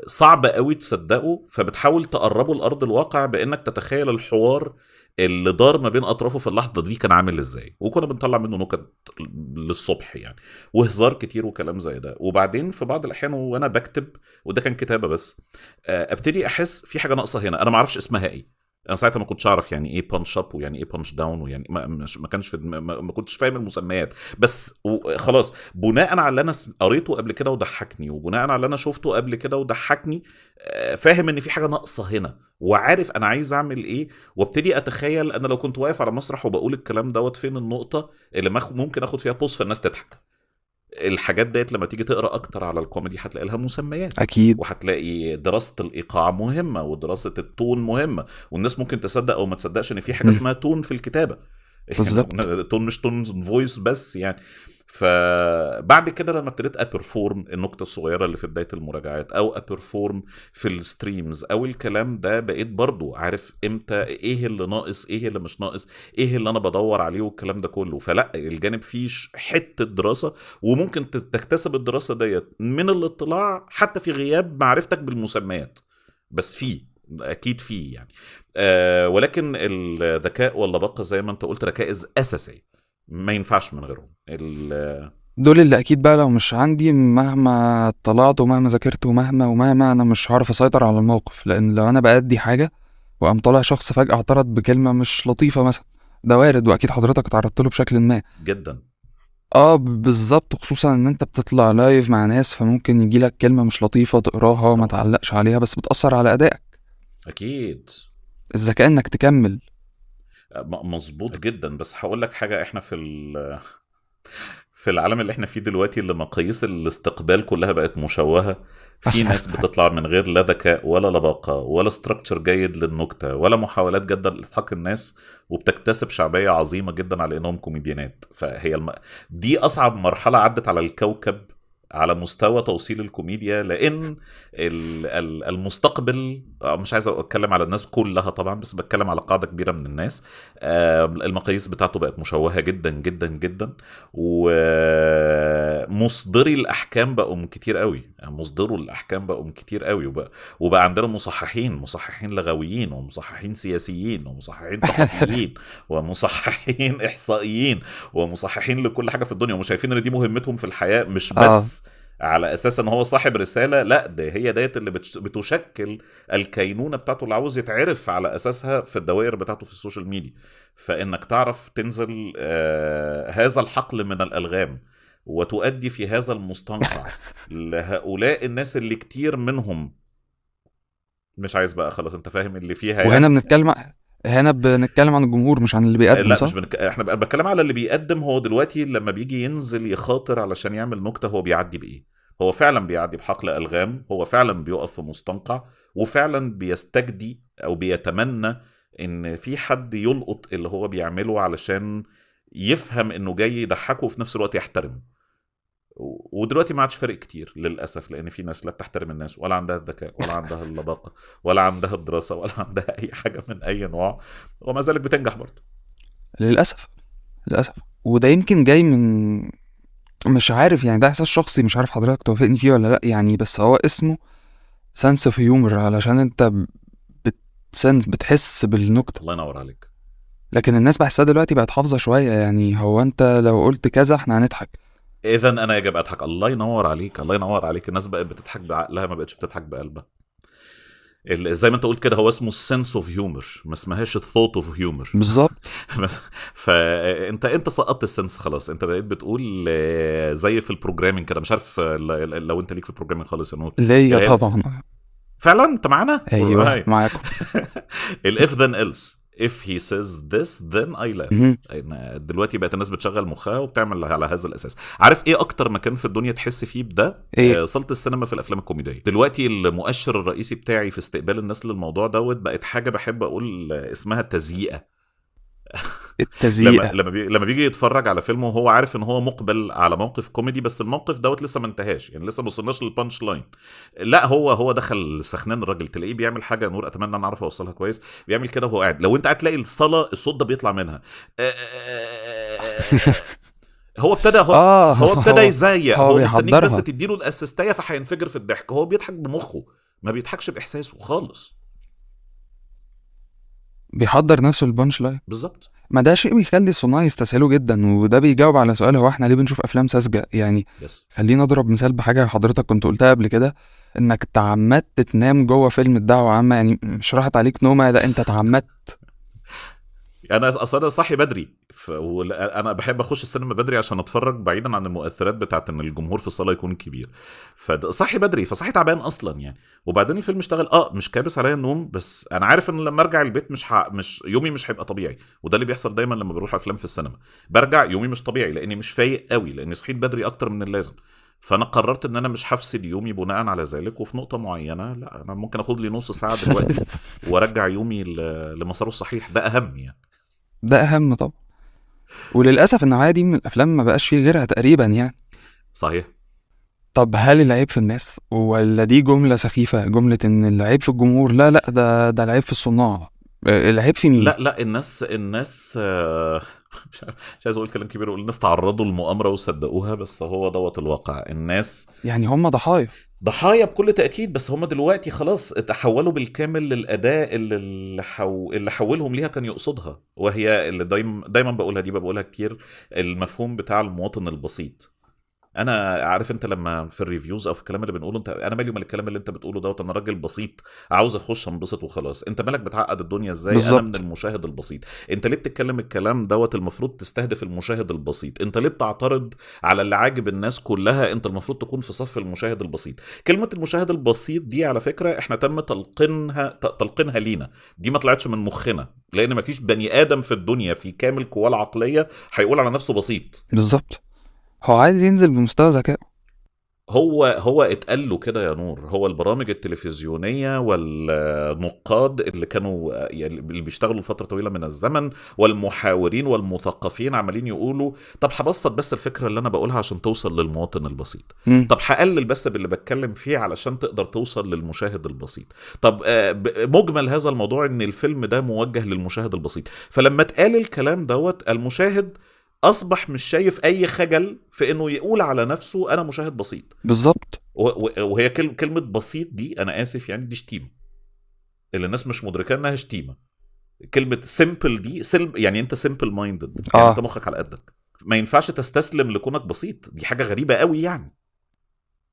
Speaker 3: صعب قوي تصدقه، فبتحاول تقربه لارض الواقع بانك تتخيل الحوار اللي دار ما بين اطرافه في اللحظه دي كان عامل ازاي، وكنا بنطلع منه نكت للصبح يعني، وهزار كتير وكلام زي ده. وبعدين في بعض الاحيان وانا بكتب، وده كان كتابه بس، ابتدي احس في حاجه ناقصه هنا، انا ما اعرفش اسمها ايه. انا ساعتها ما كنتش اعرف يعني ايه بانش اب ويعني ايه بانش داون، ويعني ما كانش في ما كنتش فاهم المسميات، بس خلاص بناء على اللي انا قريته قبل كده وضحكني، وبناء على اللي انا شفته قبل كده وضحكني، فاهم ان في حاجه ناقصه هنا، وعارف انا عايز اعمل ايه. وابتدي اتخيل انا لو كنت واقف على مسرح وبقول الكلام دوت، فين النقطه اللي ممكن اخد فيها بوز فالناس تضحك. الحاجات ديت لما تيجي تقرا اكتر على الكوميدي هتلاقي لها مسميات،
Speaker 2: اكيد.
Speaker 3: وهتلاقي دراسه الايقاع مهمه، ودراسه التون مهمه، والناس ممكن تصدق او ما تصدقش ان في حاجه
Speaker 2: مم.
Speaker 3: اسمها تون في الكتابه.
Speaker 2: بالظبط.
Speaker 3: تون مش تون فويس بس يعني. فبعد كده لما ابتديت ابرفورم النكته الصغيره اللي في بدايه المراجعات، او ابرفورم في الستريمز او الكلام ده، بقيت برضو عارف امتى ايه اللي ناقص، ايه اللي مش ناقص، ايه اللي انا بدور عليه والكلام ده كله. فلا الجانب فيه حته دراسه، وممكن تكتسب الدراسه ديت من الاطلاع حتى في غياب معرفتك بالمسميات، بس فيه اكيد فيه يعني. ولكن الذكاء واللباقه زي ما انت قلت ركائز اساسيه ما ينفعش من غيرهم.
Speaker 2: دول اللي اكيد بقى لو مش عندي، مهما طلعت ومهما ذاكرت ومهما انا مش هعرف اسيطر على الموقف. لان لو انا بأدي حاجه وقام طالع شخص فجأة اعترض بكلمه مش لطيفه مثلا، ده وارد واكيد حضرتك اتعرضت له بشكل ما.
Speaker 3: جدا.
Speaker 2: بالظبط، خصوصا ان انت بتطلع لايف مع ناس، فممكن يجيلك كلمه مش لطيفه تقراها وما
Speaker 3: طبعا.
Speaker 2: تعلقش عليها، بس بتأثر على ادائك.
Speaker 3: اكيد.
Speaker 2: الذكاء انك تكمل.
Speaker 3: مظبوط جدا. بس هقول لك حاجه، احنا في العالم اللي احنا فيه دلوقتي، اللي مقاييس الاستقبال كلها بقت مشوهة، في ناس بتطلع من غير لا ذكاء ولا لباقة ولا ستراكشر جيد للنكتة ولا محاولات جادة لإضحاك الناس، وبتكتسب شعبية عظيمة جدا على انهم كوميديانات. فهي دي اصعب مرحلة عدت على الكوكب على مستوى توصيل الكوميديا، لان المستقبل، مش عايز اتكلم على الناس كلها طبعا، بس بتكلم على قاعده كبيره من الناس، المقاييس بتاعته بقت مشوهه جدا جدا جدا، ومصدري الاحكام بقوا كتير قوي، يعني مصدروا الاحكام بقوا كتير قوي، وبقى عندنا مصححين لغويين، ومصححين سياسيين، ومصححين صحفيين، ومصححين احصائيين، ومصححين لكل حاجه في الدنيا، ومش شايفين ان دي مهمتهم في الحياه، مش بس على اساس ان هو صاحب رساله، لا ده هي ديت اللي بتشكل الكينونه بتاعته اللي عاوز يتعرف على اساسها في الدوائر بتاعته في السوشيال ميديا. فانك تعرف تنزل هذا الحقل من الالغام، وتؤدي في هذا المستنقع لهؤلاء الناس اللي كتير منهم، مش عايز بقى خلاص انت فاهم اللي فيها
Speaker 2: وهنا
Speaker 3: يعني.
Speaker 2: بنتكلم عن الجمهور مش عن اللي بيقدم،
Speaker 3: لا
Speaker 2: صح؟
Speaker 3: مش احنا بقى بتكلم على اللي بيقدم. هو دلوقتي لما بيجي ينزل يخاطر علشان يعمل نكتة، هو بيعدي بإيه؟ هو فعلا بيعدي بحقل ألغام، هو فعلا بيقف في مستنقع، وفعلا بيستجدي أو بيتمنى إن في حد يلقط اللي هو بيعمله علشان يفهم إنه جاي يضحكه وفي نفس الوقت يحترمه. ودلوقتي ما عادش فارق كتير للاسف، لان في ناس لا بتحترم الناس، ولا عندها الذكاء، ولا عندها اللباقه، ولا عندها الدراسه، ولا عندها اي حاجه من اي نوع، وما زالت بتنجح برضه.
Speaker 2: للاسف. للاسف. وده يمكن جاي من، مش عارف يعني، ده احساس شخصي، مش عارف حضرتك توافقني فيه ولا لا يعني، بس هو اسمه سنس اوف هيومر، علشان انت بتحس بالنكته.
Speaker 3: الله ينور عليك.
Speaker 2: لكن الناس بحسها دلوقتي بقت حافظه شويه، يعني هو انت لو قلت كذا احنا هنضحك.
Speaker 3: اذا انا يجب اضحك. الله ينور عليك، الله ينور عليك. الناس بقت بتضحك بعقلها، ما بقتش بتضحك بقلبها. زي ما انت قلت كده، هو اسمه السنس اوف هيومر، ما اسمهاش الثوت اوف هيومر.
Speaker 2: بالظبط.
Speaker 3: فانت سقطت السنس خلاص. انت بقيت بتقول زي في البروجرامينج كده، مش عارف لو انت ليك في البروجرامينج خالص يا نور.
Speaker 2: ليا طبعا.
Speaker 3: فعلا انت معانا.
Speaker 2: ايوه معاكم.
Speaker 3: الاف ذن ايلس. if he says this then I laugh. دلوقتي بقت الناس بتشغل مخها وبتعمل على هذا الاساس. عارف ايه اكتر مكان في الدنيا تحس فيه بده؟
Speaker 2: إيه؟
Speaker 3: صالة السينما في الافلام الكوميديه. دلوقتي المؤشر الرئيسي بتاعي في استقبال الناس للموضوع دوت بقت حاجه بحب اقول اسمها التزييقه.
Speaker 2: التزييقه.
Speaker 3: لما بيجي يتفرج على فيلم وهو عارف ان هو مقبل على موقف كوميدي، بس الموقف دوت لسه ما انتهاش، يعني لسه ما وصلناش للبانش لاين، لا هو دخل سخنان الراجل، تلاقيه بيعمل حاجه نور اتمنى ان اعرف اوصلها كويس. بيعمل كده وهو قاعد، لو انت قاعد تلاقي الصاله الصوت ده بيطلع منها هو ابتدى
Speaker 2: اه
Speaker 3: هو ابتدى يزيق،
Speaker 2: هو
Speaker 3: هو مستنيك بس
Speaker 2: بيحضرها،
Speaker 3: تديله الاسيستيه فهينفجر في الضحك. هو بيضحك بمخه، ما بيضحكش باحساسه خالص.
Speaker 2: بيحضر نفسه البانش لاين.
Speaker 3: بالظبط.
Speaker 2: ما ده شيء بيخلي الصناع يستسهلوا جدا، وده بيجاوب على سؤال هو احنا ليه بنشوف افلام ساذجه يعني.
Speaker 3: يس.
Speaker 2: خلينا اضرب مثال بحاجه حضرتك كنت قلتها قبل كده، انك تعمدت تنام جوه فيلم الدعوه عامه، يعني مش راحت عليك نومه، لا انت
Speaker 3: يس.
Speaker 2: تعمدت.
Speaker 3: انا اصلا صاحي بدري، انا بحب اخش السينما بدري عشان اتفرج بعيدا عن المؤثرات بتاعت ان الجمهور في الصاله يكون كبير. فصاحي بدري، فصاحي تعبان اصلا يعني. وبعدين الفيلم اشتغل، مش كابس عليا النوم، بس انا عارف ان لما ارجع البيت مش يومي مش هيبقى طبيعي. وده اللي بيحصل دايما لما بروح افلام في السينما، برجع يومي مش طبيعي لاني مش فايق قوي، لاني صحيت بدري اكتر من اللازم. فانا قررت ان انا مش هفسد يومي بناء على ذلك. وفي نقطه معينه لا، انا ممكن اخد لي نص ساعه دلوقتي وارجع يومي لمساره الصحيح. ده اهم يعني.
Speaker 2: ده اهم طبعا. وللاسف النوعيه دي من الافلام ما بقاش فيه غيرها تقريبا يعني.
Speaker 3: صحيح.
Speaker 2: طب هل العيب في الناس، ولا دي جمله سخيفه، جمله ان العيب في الجمهور؟ لا لا، ده العيب في الصناع. العيب في مين؟
Speaker 3: لا الناس مش عايز اقول كلام كبير واقول الناس تعرضوا للمؤامره وصدقوها، بس هو دوت الواقع. الناس
Speaker 2: يعني هم ضحايا.
Speaker 3: ضحايا بكل تاكيد، بس هم دلوقتي خلاص تحولوا بالكامل للاداه اللي حولهم ليها كان يقصدها، وهي اللي دايما بقولها، دي بقولها كتير: المفهوم بتاع المواطن البسيط. انا عارف انت لما في الريفيوز او في الكلام اللي بنقوله، انت انا مالي ومال الكلام اللي انت بتقوله دوت، انا راجل بسيط عاوز اخش انبسط وخلاص. انت مالك بتعقد الدنيا ازاي؟ انا من
Speaker 2: بالظبط.
Speaker 3: المشاهد البسيط. انت ليه بتتكلم الكلام دوت؟ المفروض تستهدف المشاهد البسيط. انت ليه بتعترض على اللي عاجب الناس كلها؟ انت المفروض تكون في صف المشاهد البسيط. كلمة المشاهد البسيط دي على فكرة احنا تم تلقينها لينا. دي ما طلعتش من مخنا، لان مفيش بني ادم في الدنيا في كامل قواه العقلية هيقول على نفسه بسيط.
Speaker 2: بالظبط. هو عايز ينزل بمستوى ذكائه.
Speaker 3: هو اتقال له كده يا نور. هو البرامج التلفزيونية والنقاد اللي كانوا يعني اللي بيشتغلوا لفترة طويلة من الزمن والمحاورين والمثقفين عمالين يقولوا: طب هبسط بس الفكرة اللي انا بقولها عشان توصل للمواطن البسيط.
Speaker 2: مم.
Speaker 3: طب هقلل بس باللي بتكلم فيه علشان تقدر توصل للمشاهد البسيط. طب مجمل هذا الموضوع ان الفيلم ده موجه للمشاهد البسيط. فلما اتقال الكلام دوت، المشاهد اصبح مش شايف اي خجل في انه يقول على نفسه انا مشاهد بسيط.
Speaker 2: بالظبط.
Speaker 3: وهي كلمه بسيط دي، انا اسف يعني، دي شتيمه اللي الناس مش مدركه انها شتيمه. كلمه سيمبل دي يعني انت سيمبل مايندد، يعني انت
Speaker 2: اه.
Speaker 3: مخك على قدك. ما ينفعش تستسلم لكونك بسيط، دي حاجه غريبه قوي يعني.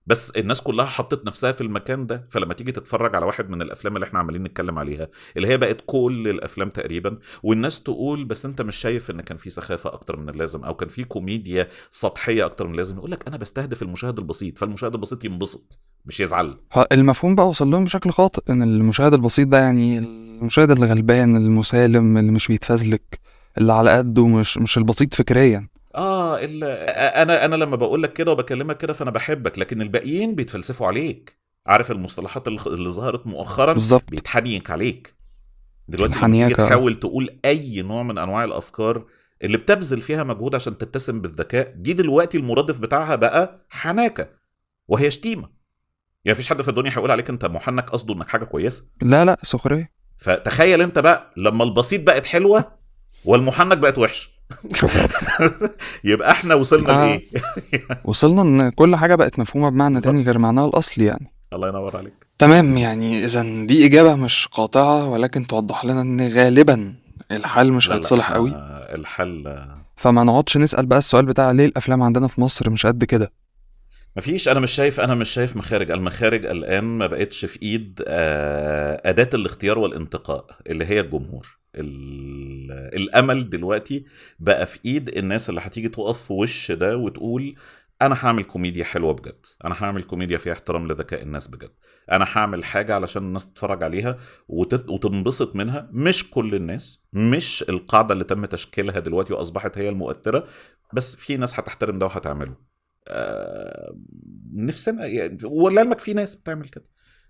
Speaker 3: بس الناس كلها حطت نفسها في المكان ده. فلما تيجي تتفرج على واحد من الافلام اللي احنا عمالين نتكلم عليها، اللي هي بقت كل الافلام تقريبا، والناس تقول: بس انت مش شايف ان كان في سخافه اكتر من اللازم، او كان في كوميديا سطحيه اكتر من اللازم؟ يقول لك: انا بستهدف المشاهد البسيط. فالمشاهد البسيط ينبسط مش يزعل.
Speaker 2: المفهوم بقى وصل لهم بشكل خاطئ ان المشاهد البسيط ده يعني المشاهد الغلبان المسالم اللي مش بيتفزلك، اللي على قده، مش البسيط فكريا.
Speaker 3: انا لما بقول لك كده وبكلمك كده فانا بحبك، لكن الباقيين بيتفلسفوا عليك. عارف المصطلحات اللي ظهرت مؤخرا؟
Speaker 2: بالظبط.
Speaker 3: بيتحنيك عليك. دلوقتي لما تيجي
Speaker 2: الحنيكه.
Speaker 3: تحاول تقول اي نوع من انواع الافكار اللي بتبذل فيها مجهود عشان تتسم بالذكاء، دي دلوقتي المرادف بتاعها بقى حناكه، وهي شتيمه. يعني مفيش حد في الدنيا هيقول عليك انت محنك قصده انك حاجه كويسه.
Speaker 2: لا لا، سخريه.
Speaker 3: فتخيل انت بقى لما البسيط بقت حلوه والمحنك بقت وحش. يبقى احنا وصلنا
Speaker 2: اه،
Speaker 3: لايه؟
Speaker 2: وصلنا ان كل حاجه بقت مفهومه بمعنى تاني
Speaker 3: بالظبط.
Speaker 2: غير معناها الاصلي يعني.
Speaker 3: الله ينور عليك.
Speaker 2: تمام، يعني اذا دي اجابه مش قاطعه، ولكن توضح لنا ان غالبا الحال مش
Speaker 3: لا
Speaker 2: هيتصلح قوي.
Speaker 3: احنا الحل
Speaker 2: فما نقعدش نسال بقى السؤال بتاع ليه الافلام عندنا في مصر مش قد كده.
Speaker 3: مفيش. انا مش شايف مخارج. المخارج الان ما بقتش في ايد اداة الاختيار والانتقاء اللي هي الجمهور. الامل دلوقتي بقى في ايد الناس اللي هتيجي تقف في وش ده وتقول: انا هعمل كوميديا حلوه بجد، انا هعمل كوميديا فيها احترام لذكاء الناس بجد، انا هعمل حاجه علشان الناس تتفرج عليها وتنبسط منها. مش كل الناس، مش القاعده اللي تم تشكيلها دلوقتي واصبحت هي المؤثره، بس في ناس هتحترم ده وهتعمله. نفسنا يعني، ولعلمك في ناس بتعمل كده.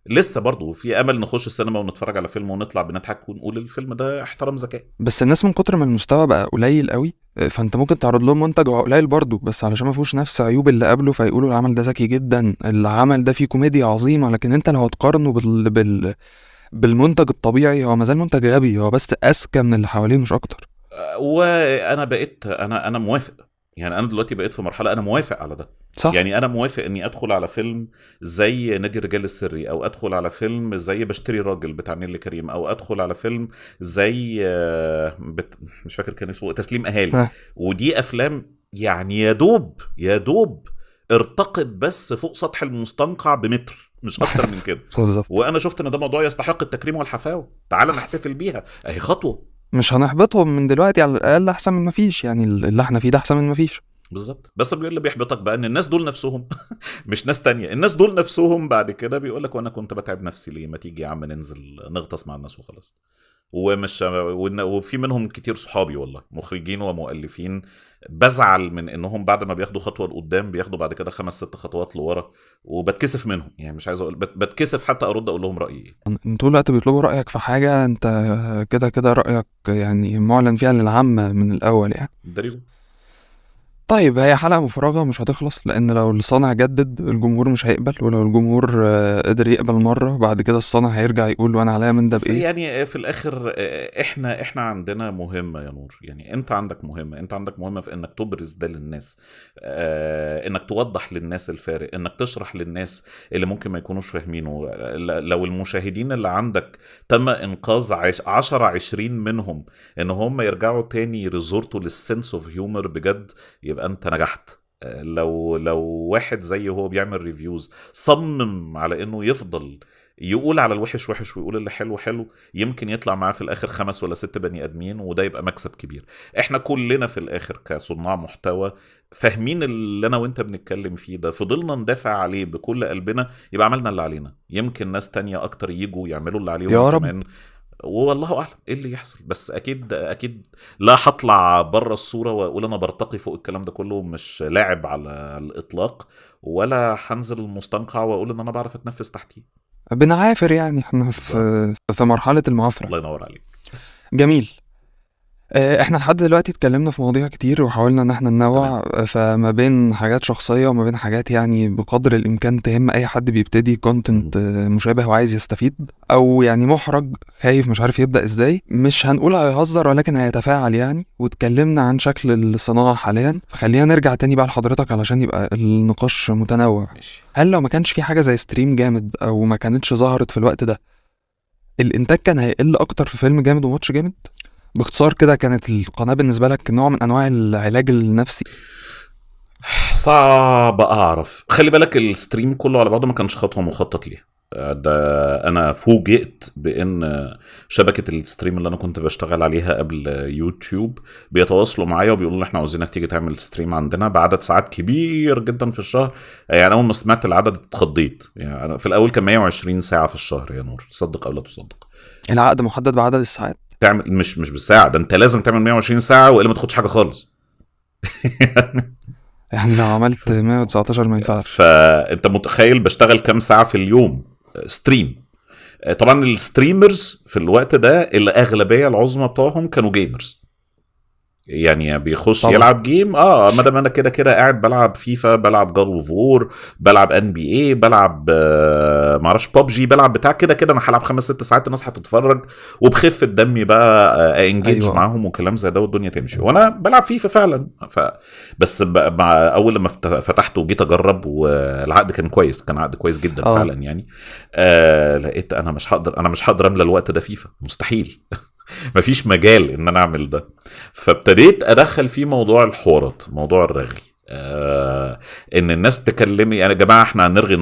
Speaker 3: لسه برضو في امل نخش السينما ونتفرج على فيلم ونطلع بنضحك ونقول الفيلم ده احترام ذكاء.
Speaker 2: بس الناس من كتر ما المستوى بقى قليل قوي، فانت ممكن تعرض لهم منتج وهو قليل برضه، بس علشان ما فيهوش نفس عيوب اللي قبله فيقولوا العمل ده ذكي جدا، العمل ده فيه كوميديا عظيمه. لكن انت لو هتقارنه بالمنتج الطبيعي، هو مازال منتج غبي، هو بس اذكى من اللي حواليه مش اكتر.
Speaker 3: وانا بقيت انا موافق. يعني انا دلوقتي بقيت في مرحله انا موافق على ده.
Speaker 2: صح.
Speaker 3: يعني انا موافق اني ادخل على فيلم زي نادي الرجال السري، او ادخل على فيلم زي بشتري راجل بتاع نيللي كريم، او ادخل على فيلم زي مش فاكر كان اسمه تسليم اهالي.
Speaker 2: ها.
Speaker 3: ودي افلام يعني يا دوب ارتقت بس فوق سطح المستنقع بمتر، مش اكتر من كده.
Speaker 2: بالظبط.
Speaker 3: وانا شفت ان ده موضوع يستحق التكريم والحفاوه، تعال نحتفل بيها، اهي خطوه.
Speaker 2: مش هنحبطهم من دلوقتي، على الاقل احسن من ما فيش، يعني اللي احنا فيه ده احسن من ما فيش.
Speaker 3: بالظبط. بس بيقول اللي بيحبطك بقى ان الناس دول نفسهم مش ناس تانية، الناس دول نفسهم بعد كده بيقول لك وانا كنت بتعب نفسي ليه، ما تيجي يا عم ننزل نغطس مع الناس وخلاص. ومش وفي منهم كتير صحابي والله مخرجين ومؤلفين بزعل من انهم بعد ما بياخدوا خطوه لقدام بياخدوا بعد كده 5-6 خطوات لورا، وبتكسف منهم. يعني مش عايز اقول بتكسف حتى ارد اقول لهم رايي ايه.
Speaker 2: طول الوقت بيطلبوا رايك في حاجه انت كده كده رايك يعني معلن فيها للعامه من الاول يعني.
Speaker 3: دريبه.
Speaker 2: طيب هي حلقة مفرغة مش هتخلص، لأن لو الصانع جدد الجمهور مش هيقبل، ولو الجمهور قدر يقبل مرة بعد كده الصانع هيرجع يقول وأنا عليا من ده
Speaker 3: بس
Speaker 2: بإيه.
Speaker 3: يعني في الاخر احنا عندنا مهمه يا نور. يعني انت عندك مهمه في انك تبرز ده للناس، انك توضح للناس الفارق، انك تشرح للناس اللي ممكن ما يكونوش فاهمينه. لو المشاهدين اللي عندك تم انقاذ 10-20 منهم ان هم يرجعوا تاني ريزورتوا للسنس اوف هيومر بجد، يبقى انت نجحت. لو واحد زي هو بيعمل ريفيوز صمم على انه يفضل يقول على الوحش وحش ويقول اللي حلو حلو، يمكن يطلع معاه في الاخر 5 ولا 6 بني ادمين، وده يبقى مكسب كبير. احنا كلنا في الاخر كصناع محتوى فاهمين اللي انا وانت بنتكلم فيه ده، فضلنا ندافع عليه بكل قلبنا، يبقى عملنا اللي علينا. يمكن ناس تانية اكتر يجوا يعملوا اللي عليهم
Speaker 2: يا رب.
Speaker 3: كمان، والله اعلم ايه اللي يحصل. بس اكيد لا هطلع بره الصوره واقول انا برتقي فوق الكلام ده كله، مش لاعب على الاطلاق، ولا هنزل المستنقع واقول ان انا بعرف اتنفس تحتيه.
Speaker 2: بنعافر يعني، احنا
Speaker 3: بالظبط.
Speaker 2: في مرحلة المعافرة.
Speaker 3: الله ينور عليك.
Speaker 2: جميل. احنا لحد دلوقتي اتكلمنا في مواضيع كتير وحاولنا ان احنا ننوع، فما بين حاجات شخصية وما بين حاجات يعني بقدر الامكان تهم اي حد بيبتدي كونتنت مشابه وعايز يستفيد، او يعني محرج خايف مش عارف يبدأ ازاي. مش هنقول هيهزر ولكن هيتفاعل يعني. واتكلمنا عن شكل الصناعة حاليا، فخلينا نرجع تاني بقى لحضرتك علشان يبقى النقاش متنوع.
Speaker 3: ماشي.
Speaker 2: هل لو ما كانش في حاجة زي ستريم جامد او ما كانتش ظهرت في الوقت ده، الانتاج كان هيقل اكتر في فيلم جامد وماتش جامد؟ باختصار كده، كانت القناة بالنسبة لك نوع من أنواع العلاج النفسي؟
Speaker 3: صعب اعرف. خلي بالك الستريم كله على بعضه ما كانش خطوه مخطط ليها. ده انا فوجئت بان شبكه الستريم اللي انا كنت بشتغل عليها قبل يوتيوب بيتواصلوا معايا وبيقولوا لي احنا عاوزينك تيجي تعمل ستريم عندنا بعدد ساعات كبير جدا في الشهر. يعني اول ما سمعت العدد اتخضيت. يعني أنا في الاول كان 120 ساعه في الشهر يا نور، صدق او لا تصدق.
Speaker 2: العقد محدد بعدد الساعات؟
Speaker 3: تعمل مش بالساعه، ده انت لازم تعمل 120 ساعه والا ما تاخدش حاجه خالص.
Speaker 2: يعني لو عملت 119 ما ينفعش.
Speaker 3: فانت متخيل بشتغل كام ساعه في اليوم ستريم. طبعا الستريمرز في الوقت ده الاغلبيه العظمى بتوعهم كانوا جيمرز، يعني بيخش
Speaker 2: طبعا.
Speaker 3: يلعب جيم. ما دام انا كده قاعد بلعب فيفا، بلعب جاد اوف وور، بلعب NBA، بلعب معرفش ببجي، بلعب بتاع كده انا هلعب 5-6 ساعات الناس هتتفرج وبخفه دمي بقى انجيج
Speaker 2: أيوة.
Speaker 3: معاهم وكلام زي ده والدنيا تمشي، وانا بلعب فيفا فعلا. بس مع اول لما فتحت وجيت اجرب والعقد كان كويس، كان عقد كويس جدا فعلا يعني. لقيت انا مش هقدر املى الوقت ده فيفا، مستحيل. مفيش مجال ان انا اعمل ده. فابتديت ادخل فيه موضوع الحوارات، موضوع الرغي. ان الناس تكلمني يعني يا جماعه احنا هنرغي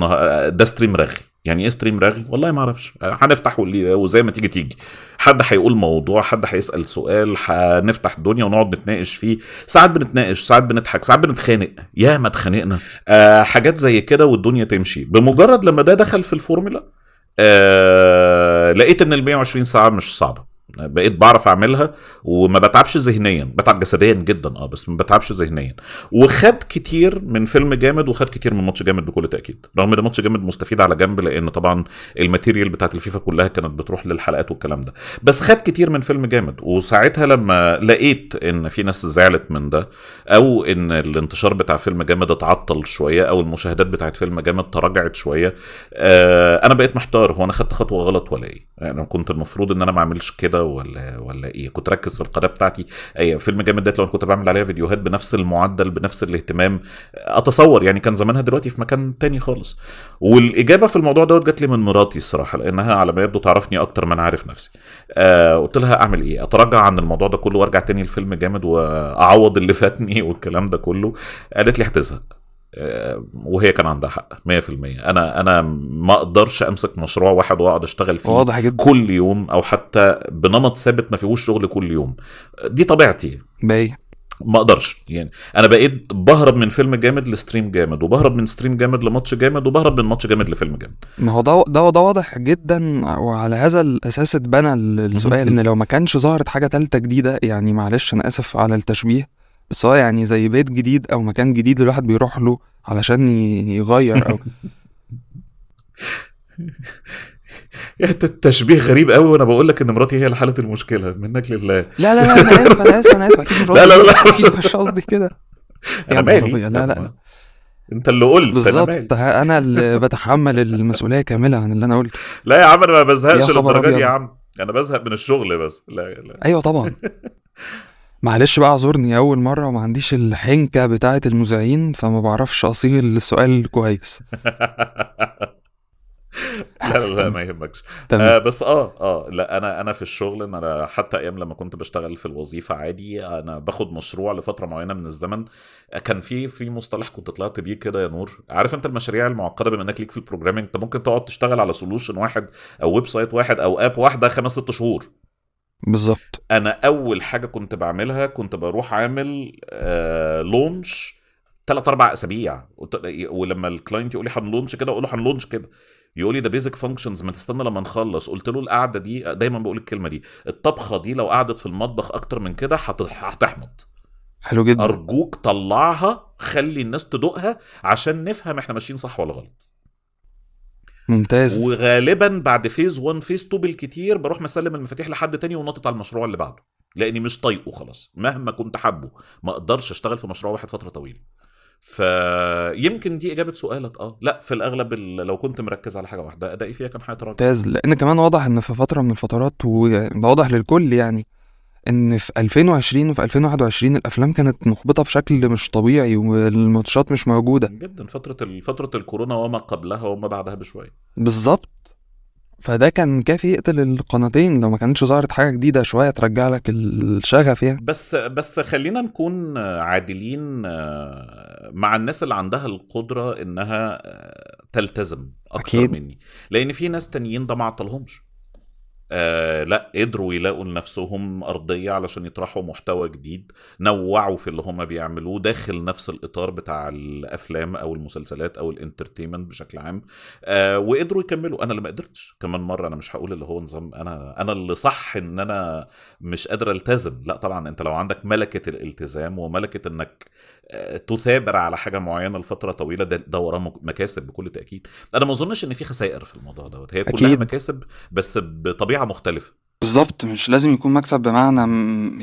Speaker 3: ده ستريم رغي. يعني ايه ستريم رغي؟ والله ما اعرفش. هنفتح وزي ما تيجي حد هيقول موضوع، حد هيسال سؤال، هنفتح الدنيا ونقعد نتناقش فيه. ساعات بنتناقش، ساعات بنضحك، ساعات بنتخانق، يا ما اتخانقنا. حاجات زي كده والدنيا تمشي. بمجرد لما ده دخل في الفورمولا لقيت ان ال 120 ساعه مش صعبه، بقيت بعرف اعملها وما بتعبش ذهنيا. بتعب جسديا جدا بس ما بتعبش ذهنيا. وخد كتير من فيلم جامد وخد كتير من ماتش جامد بكل تاكيد، رغم ان ماتش جامد مستفيد على جنب لان طبعا الماتيريال بتاعت الفيفا كلها كانت بتروح للحلقات والكلام ده. بس خد كتير من فيلم جامد. وساعتها لما لقيت ان في ناس زعلت من ده، او ان الانتشار بتاع فيلم جامد اتعطل شويه، او المشاهدات بتاعت فيلم جامد تراجعت شويه، انا بقيت محتار، هو انا خدت خطوه غلط ولا ايه؟ يعني كنت المفروض ان انا ما اعملش كده ولا ايه؟ كنت ركز في القناه بتاعتي اي فيلم جامد ده لو أنا كنت بعمل عليها فيديوهات بنفس المعدل بنفس الاهتمام، اتصور يعني كان زمانها دلوقتي في مكان تاني خالص. والاجابه في الموضوع دوت جات لي من مراتي الصراحه، لانها على ما يبدو تعرفني اكتر من عارف نفسي. قلت لها اعمل ايه؟ اتراجع عن الموضوع ده كله وارجع تاني الفيلم جامد واعوض اللي فاتني والكلام ده كله؟ قالت لي هتزهق. وهي كان عندها حق 100%. انا ما اقدرش امسك مشروع واحد واقعد اشتغل فيه
Speaker 2: واضح جدا.
Speaker 3: كل يوم، او حتى بنمط ثابت ما فيهوش شغل كل يوم. دي طبيعتي،
Speaker 2: باين.
Speaker 3: ما اقدرش يعني. انا بقيت بهرب من فيلم جامد لستريم جامد، وبهرب من ستريم جامد لماتش جامد، وبهرب من ماتش جامد لفيلم جامد.
Speaker 2: ما هو ده واضح جدا، وعلى هذا الاساس اتبنى السؤال، ان لو ما كانش ظهرت حاجه تالته جديده، يعني معلش انا اسف على التشبيه، بس هو يعني زي بيت جديد او مكان جديد الواحد بيروح له علشان يغير او
Speaker 3: يعني التشبيه غريب قوي، وانا بقول لك ان مراتي هي اللي حلت المشكله منك لله.
Speaker 2: لا انا اسف اكيد مش
Speaker 3: لا
Speaker 2: قصدي
Speaker 3: لا
Speaker 2: كده،
Speaker 3: لا
Speaker 2: اكيد مش قصدي كده.
Speaker 3: انا
Speaker 2: يا نهار
Speaker 3: مالي.
Speaker 2: أبيض، لا
Speaker 3: انت اللي قلت، انا مالي.
Speaker 2: بالظبط، انا اللي بتحمل المسؤوليه كامله عن اللي انا قلته.
Speaker 3: لا يا عم انا ما
Speaker 2: يا
Speaker 3: بزهقش
Speaker 2: خبر
Speaker 3: للدرجه دي يا
Speaker 2: ابيض.
Speaker 3: عم، انا بزهق من الشغل بس. لا لا.
Speaker 2: ايوه طبعا. معلش بقى اعذرني، اول مره وما عنديش الحنكه بتاعه المذيعين، فما بعرفش اصيغ السؤال كويس.
Speaker 3: لا لا لا
Speaker 2: تمام
Speaker 3: ما يهمكش.
Speaker 2: تمام.
Speaker 3: بس لا انا في الشغل، ان انا حتى ايام لما كنت بشتغل في الوظيفه عادي انا باخد مشروع لفتره معينه من الزمن. كان في مصطلح كنت طلعت بيه كده يا نور، عارف انت المشاريع المعقده، بما انك ليك في البروجرامينج انت ممكن تقعد تشتغل على سولوشن واحد او ويب سايت واحد او اب واحده 5-6 شهور.
Speaker 2: بالظبط.
Speaker 3: انا اول حاجه كنت بعملها كنت بروح عامل لونش 3-4 اسابيع، ولما الكلاينت يقول لي هنلونش كده اقول له هنلونش كده، يقول لي ده بيزك فانكشنز ما تستنى لما نخلص. قلت له القعده دي دايما بقول الكلمه دي، الطبخه دي لو قعدت في المطبخ اكتر من كده هتحمض.
Speaker 2: حلو جدا.
Speaker 3: ارجوك طلعها، خلي الناس تدوقها عشان نفهم احنا ماشيين صح ولا غلط.
Speaker 2: ممتاز.
Speaker 3: وغالبا بعد فيز 1 فيز 2 بالكتير بروح مسلم المفاتيح لحد تاني ونطط على المشروع اللي بعده، لاني مش طايقه خلاص مهما كنت حابه. ما اقدرش اشتغل في مشروع واحد فتره طويله. فيمكن دي اجابه سؤالك. لا في الاغلب لو كنت مركز على حاجه واحده ادائي فيها كان هيتراجع.
Speaker 2: ممتاز، لان كمان واضح ان في فتره من الفترات، وده واضح للكل يعني، ان في 2020 وفي 2021 الافلام كانت محبطه بشكل مش طبيعي، والماتشات مش موجوده.
Speaker 3: جدا فتره الكورونا وما قبلها وما بعدها بشويه.
Speaker 2: بالظبط. فده كان كافي يقتل القناتين لو ما كانتش ظهرت حاجه جديده شويه ترجع لك الشغف يعني.
Speaker 3: بس خلينا نكون عادلين مع الناس اللي عندها القدرة انها تلتزم اكتر
Speaker 2: اكيد.
Speaker 3: مني، لان في ناس تانيين ده ما عطلهمش. لا قدروا يلاقوا لنفسهم أرضية علشان يطرحوا محتوى جديد، نوعوا في اللي هم بيعملوه داخل نفس الإطار بتاع الأفلام أو المسلسلات أو الانترتينمنت بشكل عام. وقدروا يكملوا. أنا اللي ما قدرتش كمان مرة، أنا مش هقول اللي هو نظام أنا اللي صح إن أنا مش قادر ألتزم. لا طبعا أنت لو عندك ملكة الالتزام وملكة إنك تثابر على حاجة معينة لفترة طويلة، ده وراه مكاسب بكل تأكيد. أنا ما أظنش إن في خسائر في الموضوع دوت، هي كلها
Speaker 2: اكيد.
Speaker 3: مكاسب بس بطبيعة مختلفة.
Speaker 2: بالظبط، مش لازم يكون مكسب بمعنى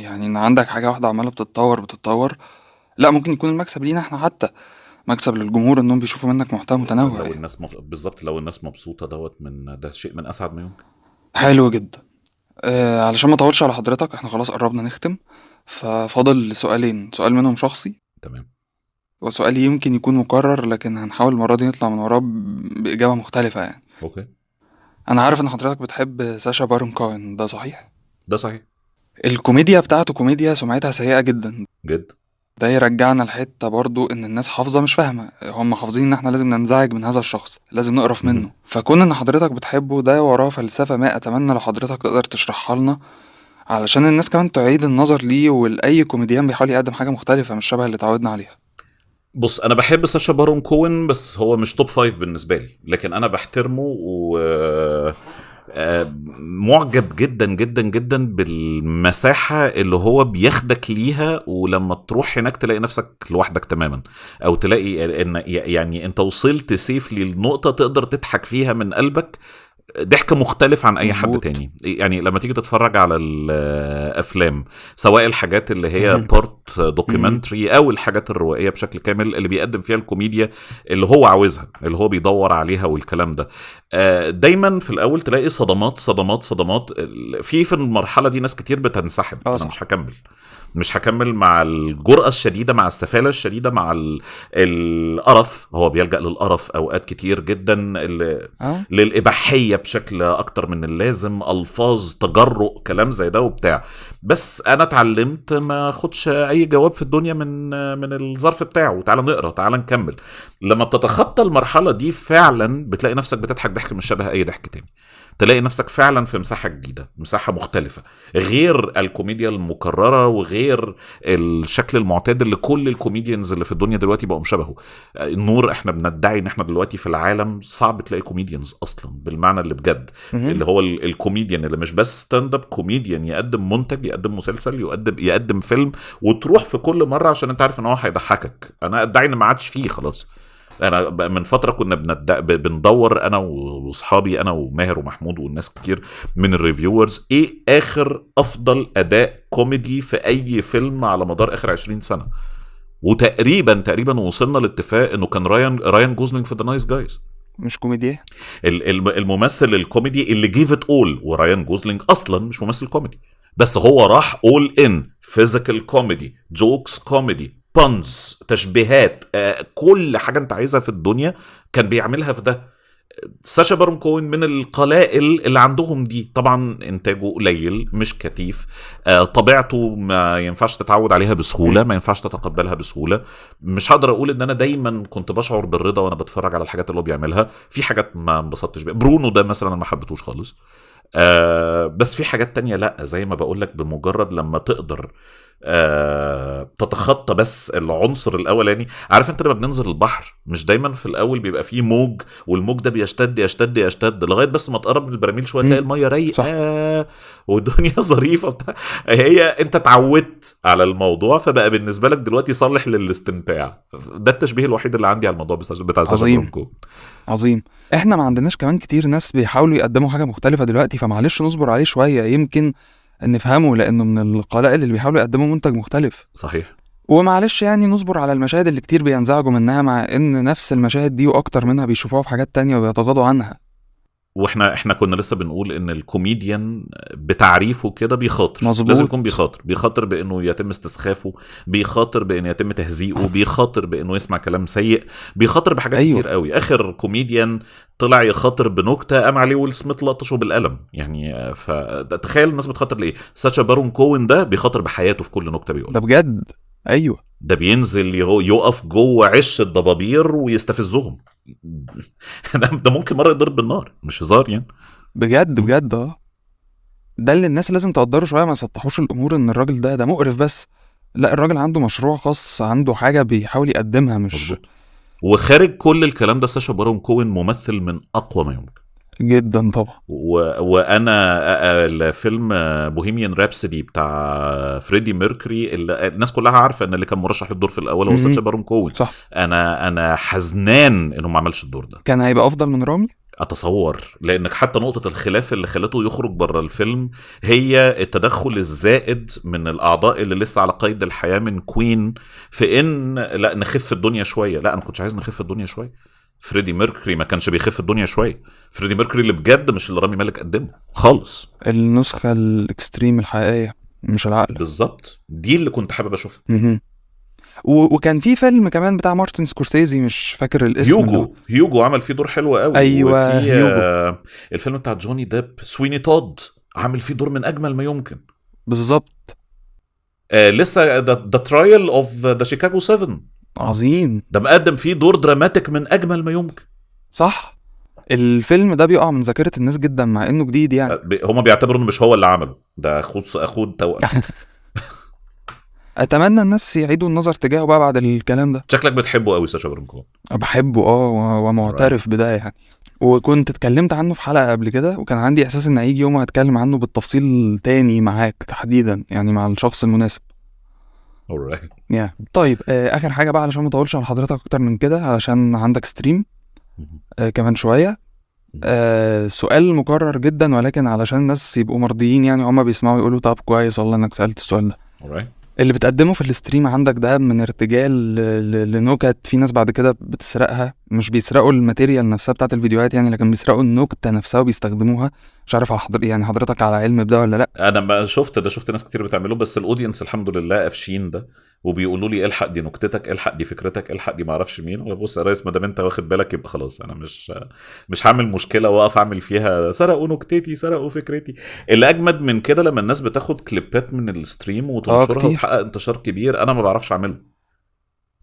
Speaker 2: يعني ان عندك حاجه واحده عماله بتتطور. لا، ممكن يكون المكسب لينا احنا حتى، مكسب للجمهور انهم بيشوفوا منك محتوى متنوع
Speaker 3: لو
Speaker 2: يعني.
Speaker 3: الناس بالظبط لو الناس مبسوطة دوت ده شيء من أسعد ما يمكن.
Speaker 2: حلو جدا. علشان ما اطولش على حضرتك، احنا خلاص قربنا نختم، ففاضل سؤالين، سؤال منهم شخصي
Speaker 3: تمام.
Speaker 2: وسؤال يمكن يكون مكرر، لكن هنحاول المرة دي نطلع من وراه بإجابة مختلفة يعني.
Speaker 3: أوكي.
Speaker 2: أنا عارف إن حضرتك بتحب ساشا بارون كوين، ده صحيح؟
Speaker 3: ده صحيح.
Speaker 2: الكوميديا بتاعته كوميديا سمعتها سيئة جدا.
Speaker 3: جد.
Speaker 2: ده يرجعنا لحتة برضو إن الناس حافظة مش فاهمة، هم حافظين إن إحنا لازم ننزعج من هذا الشخص، لازم نقرف منه. فكون إن حضرتك بتحبه ده وراه فلسفة ما، أتمنى لو حضرتك تقدر تشرحها لنا علشان الناس كمان تعيد النظر ليه، ولأي كوميديان بيحاول يقدم حاجة مختلفة مش شبه اللي اتعودنا عليها.
Speaker 3: بص انا بحب ساشا بارون كوين، بس هو مش توب 5 بالنسبه لي، لكن انا بحترمه و معجب جدا جدا جدا بالمساحة اللي هو بياخدك ليها، ولما تروح هناك تلاقي نفسك لوحدك تماما، او تلاقي ان يعني انت وصلت سيفلي لنقطة تقدر تضحك فيها من قلبك ضحك مختلف عن اي حد
Speaker 2: مظبوط.
Speaker 3: تاني. يعني لما تيجي تتفرج على الافلام، سواء الحاجات اللي هي
Speaker 2: مهم.
Speaker 3: بارت
Speaker 2: مهم.
Speaker 3: دوكيومنتري او الحاجات الروائيه بشكل كامل اللي بيقدم فيها الكوميديا اللي هو عاوزها، اللي هو بيدور عليها والكلام ده، دايما في الاول تلاقي صدمات صدمات صدمات. في المرحله دي ناس كتير بتنسحب، انا
Speaker 2: صح.
Speaker 3: مش هكمل مع الجرأة الشديدة، مع السفالة الشديدة، مع القرف. هو بيلجأ للقرف أوقات كتير جدا،
Speaker 2: اه
Speaker 3: للإباحية بشكل أكتر من اللازم، ألفاظ، تجرؤ، كلام زي ده وبتاع. بس أنا اتعلمت ما أخدش أي جواب في الدنيا من الظرف بتاعه. تعال نقرأ، تعال نكمل. لما بتتخطى المرحلة دي فعلا بتلاقي نفسك بتضحك ضحك مش شبه أي ضحك تاني. تلاقي نفسك فعلا في مساحة جديدة، مساحة مختلفة، غير الكوميديا المكررة وغير الشكل المعتاد اللي كل الكوميديانز اللي في الدنيا دلوقتي بقوا شبهه. النور، احنا بندعي ان احنا دلوقتي في العالم صعب تلاقي كوميديانز اصلا بالمعنى اللي بجد،
Speaker 2: مهم.
Speaker 3: اللي هو الكوميديان اللي مش بس ستاند اب كوميديان، يقدم منتج، يقدم مسلسل، يقدم فيلم، وتروح في كل مرة عشان انت عارف ان هو هيضحكك. انا ادعي ان ما عادش فيه خلاص. انا من فتره كنا بندور انا واصحابي، انا وماهر ومحمود والناس كتير من الريفيورز، ايه اخر افضل اداء كوميدي في اي فيلم على مدار اخر 20 سنه. وتقريبا وصلنا لاتفاق انه كان رايان جوزلينج في ذا نايس جايز.
Speaker 2: مش كوميديا.
Speaker 3: الممثل الكوميدي اللي جيف ات اول. ورايان جوزلينج اصلا مش ممثل كوميدي، بس هو راح اول ان فيزيكال كوميدي، جوكس كوميدي، بانز، تشبيهات، كل حاجه انت عايزها في الدنيا كان بيعملها في ده. ساشا بارون كوين من القلائل اللي عندهم دي. طبعا انتاجه قليل مش كثيف، طبيعته ما ينفعش تتعود عليها بسهوله، ما ينفعش تتقبلها بسهوله. مش هقدر اقول ان انا دايما كنت بشعر بالرضا وانا بتفرج على الحاجات اللي هو بيعملها. في حاجات ما انبسطتش بيها، برونو ده مثلا انا ما حبيتهوش خالص. بس في حاجات تانية لا، زي ما بقولك، بمجرد لما تقدر تتخطى بس العنصر الاولاني. عارف انت لما بننزل البحر مش دايما في الاول بيبقى فيه موج، والموج ده بيشتد يشتد يشتد لغايه بس ما تقرب من البراميل شويه تلاقي
Speaker 2: مم.
Speaker 3: الميه
Speaker 2: صح.
Speaker 3: رايقه والدنيا ظريفه بتاع. هي انت اتعودت على الموضوع فبقى بالنسبه لك دلوقتي صالح للاستمتاع. ده التشبيه الوحيد اللي عندي على الموضوع بتاع ساشا
Speaker 2: عظيم.
Speaker 3: برونكو.
Speaker 2: عظيم. احنا ما عندناش كمان كتير ناس بيحاولوا يقدموا حاجة مختلفة دلوقتي، فمعلش نصبر عليه شوية يمكن نفهمه، لانه من القلائل اللي بيحاولوا يقدموا منتج مختلف.
Speaker 3: صحيح.
Speaker 2: ومعلش يعني نصبر على المشاهد اللي كتير بينزعجوا منها، مع ان نفس المشاهد دي واكتر منها بيشوفوها في حاجات تانية وبيتغاضوا عنها.
Speaker 3: واحنا كنا لسه بنقول ان الكوميديان بتعريفه كده بيخاطر، لازم يكون
Speaker 2: مظبوط.
Speaker 3: بيخاطر بانه يتم استسخافه، بيخاطر بانه يتم تهزيئه، بيخاطر بانه يسمع كلام سيء، بيخاطر بحاجات كتير
Speaker 2: ايوه
Speaker 3: قوي. اخر كوميديان طلع يخاطر بنكته قام عليه ويل سميث لطشه بالقلم يعني. فتخيل الناس بتخاطر ليه. ساتشا بارون كوين ده بيخاطر بحياته في كل نكته بيقولها.
Speaker 2: ده بجد. ايوه
Speaker 3: ده بينزل يقف جوه عش الضبابير ويستفزهم. ده ممكن مره يضرب بالنار، مش هزار يعني.
Speaker 2: بجد بجد. اه ده اللي الناس لازم تقدره شويه، ما يسطحوش الامور ان الراجل ده مقرف بس. لا، الراجل عنده مشروع خاص، عنده حاجه بيحاول يقدمها، مش
Speaker 3: مظبوط. وخارج كل الكلام ده ساشا بارون كوين ممثل من اقوى ما يمكن.
Speaker 2: جدا طبعا.
Speaker 3: وانا الفيلم بوهيميان رابسودي بتاع فريدي ميركوري اللي الناس كلها عارفه ان اللي كان مرشح للدور في الاول هو ساشا
Speaker 2: مهم.
Speaker 3: بارون كوين.
Speaker 2: صح.
Speaker 3: انا حزنان انه ما عملش الدور ده.
Speaker 2: كان هيبقى افضل من رامي.
Speaker 3: اتصور، لانك حتى نقطة الخلاف اللي خلته يخرج بره الفيلم هي التدخل الزائد من الاعضاء اللي لسه على قيد الحياة من كوين في ان لا نخف الدنيا شوية. لا، انا كنتش عايز نخف الدنيا شوية. فريدي ميركوري ما كانش بيخف الدنيا شوية. فريدي ميركوري اللي بجد مش اللي رامي مالك قدمه خالص.
Speaker 2: النسخه الاكستريم الحقيقيه مش العقل.
Speaker 3: بالظبط، دي اللي كنت حابب اشوفها.
Speaker 2: مهم. وكان في فيلم كمان بتاع مارتن سكورسيزي، مش فاكر الاسم اللي هو.
Speaker 3: هيوجو عمل فيه دور حلو قوي.
Speaker 2: ايوه
Speaker 3: وفي
Speaker 2: هيوجو.
Speaker 3: الفيلم بتاع جوني ديب سويني تود عامل فيه دور من اجمل ما يمكن.
Speaker 2: بالظبط.
Speaker 3: لسه ذا ترايل اوف ذا شيكاغو 7
Speaker 2: عظيم.
Speaker 3: ده مقدم فيه دور دراماتيك من اجمل ما يمكن.
Speaker 2: صح. الفيلم ده بيقع من ذاكره الناس جدا مع انه جديد يعني.
Speaker 3: هما بيعتبروا انه مش هو اللي عمله، ده اخوه توأم.
Speaker 2: اتمنى الناس يعيدوا النظر تجاهه بقى بعد الكلام ده.
Speaker 3: شكلك بتحبه قوي ساشا بارون كوين.
Speaker 2: بحبه ومعترف بده يعني. وكنت اتكلمت عنه في حلقة قبل كده، وكان عندي احساس ان هيجي يوم هتكلم عنه بالتفصيل تاني معاك تحديدا، يعني مع الشخص المناسب.
Speaker 3: alright.
Speaker 2: طيب اخر حاجة بقى علشان ما اطولش على حضرتك اكتر من كده، علشان عندك ستريم كمان شوية. سؤال مكرر جدا، ولكن علشان الناس يبقوا مرضيين يعني هما بيسمعوا يقولوا طب كويس والله انك سألت السؤال ده.
Speaker 3: alright.
Speaker 2: اللي بتقدمه في الاستريم عندك ده من ارتجال لنكت، في ناس بعد كده بتسرقها، مش بيسرقوا الماتيريال نفسها بتاعت الفيديوهات يعني، لكن بيسرقوا النكتة نفسها وبيستخدموها. مش عارف يعني حضرتك على علم بده ولا لا؟
Speaker 3: انا ما شفت ناس كتير بتعمله، بس الاودينس الحمد لله قافشين ده، وبيقولوا لي الحق دي نكتتك، الحق دي فكرتك، الحق دي ما اعرفش مين. ولا بص يا ريس، ما دام انت واخد بالك يبقى خلاص، انا مش هعمل مشكله واقف اعمل فيها سرقوا نكتتي سرقوا فكرتي. اللي اجمد من كده لما الناس بتاخد كليبات من الستريم وتنشرها
Speaker 2: كتير.
Speaker 3: وتحقق انتشار كبير، انا ما بعرفش اعمله.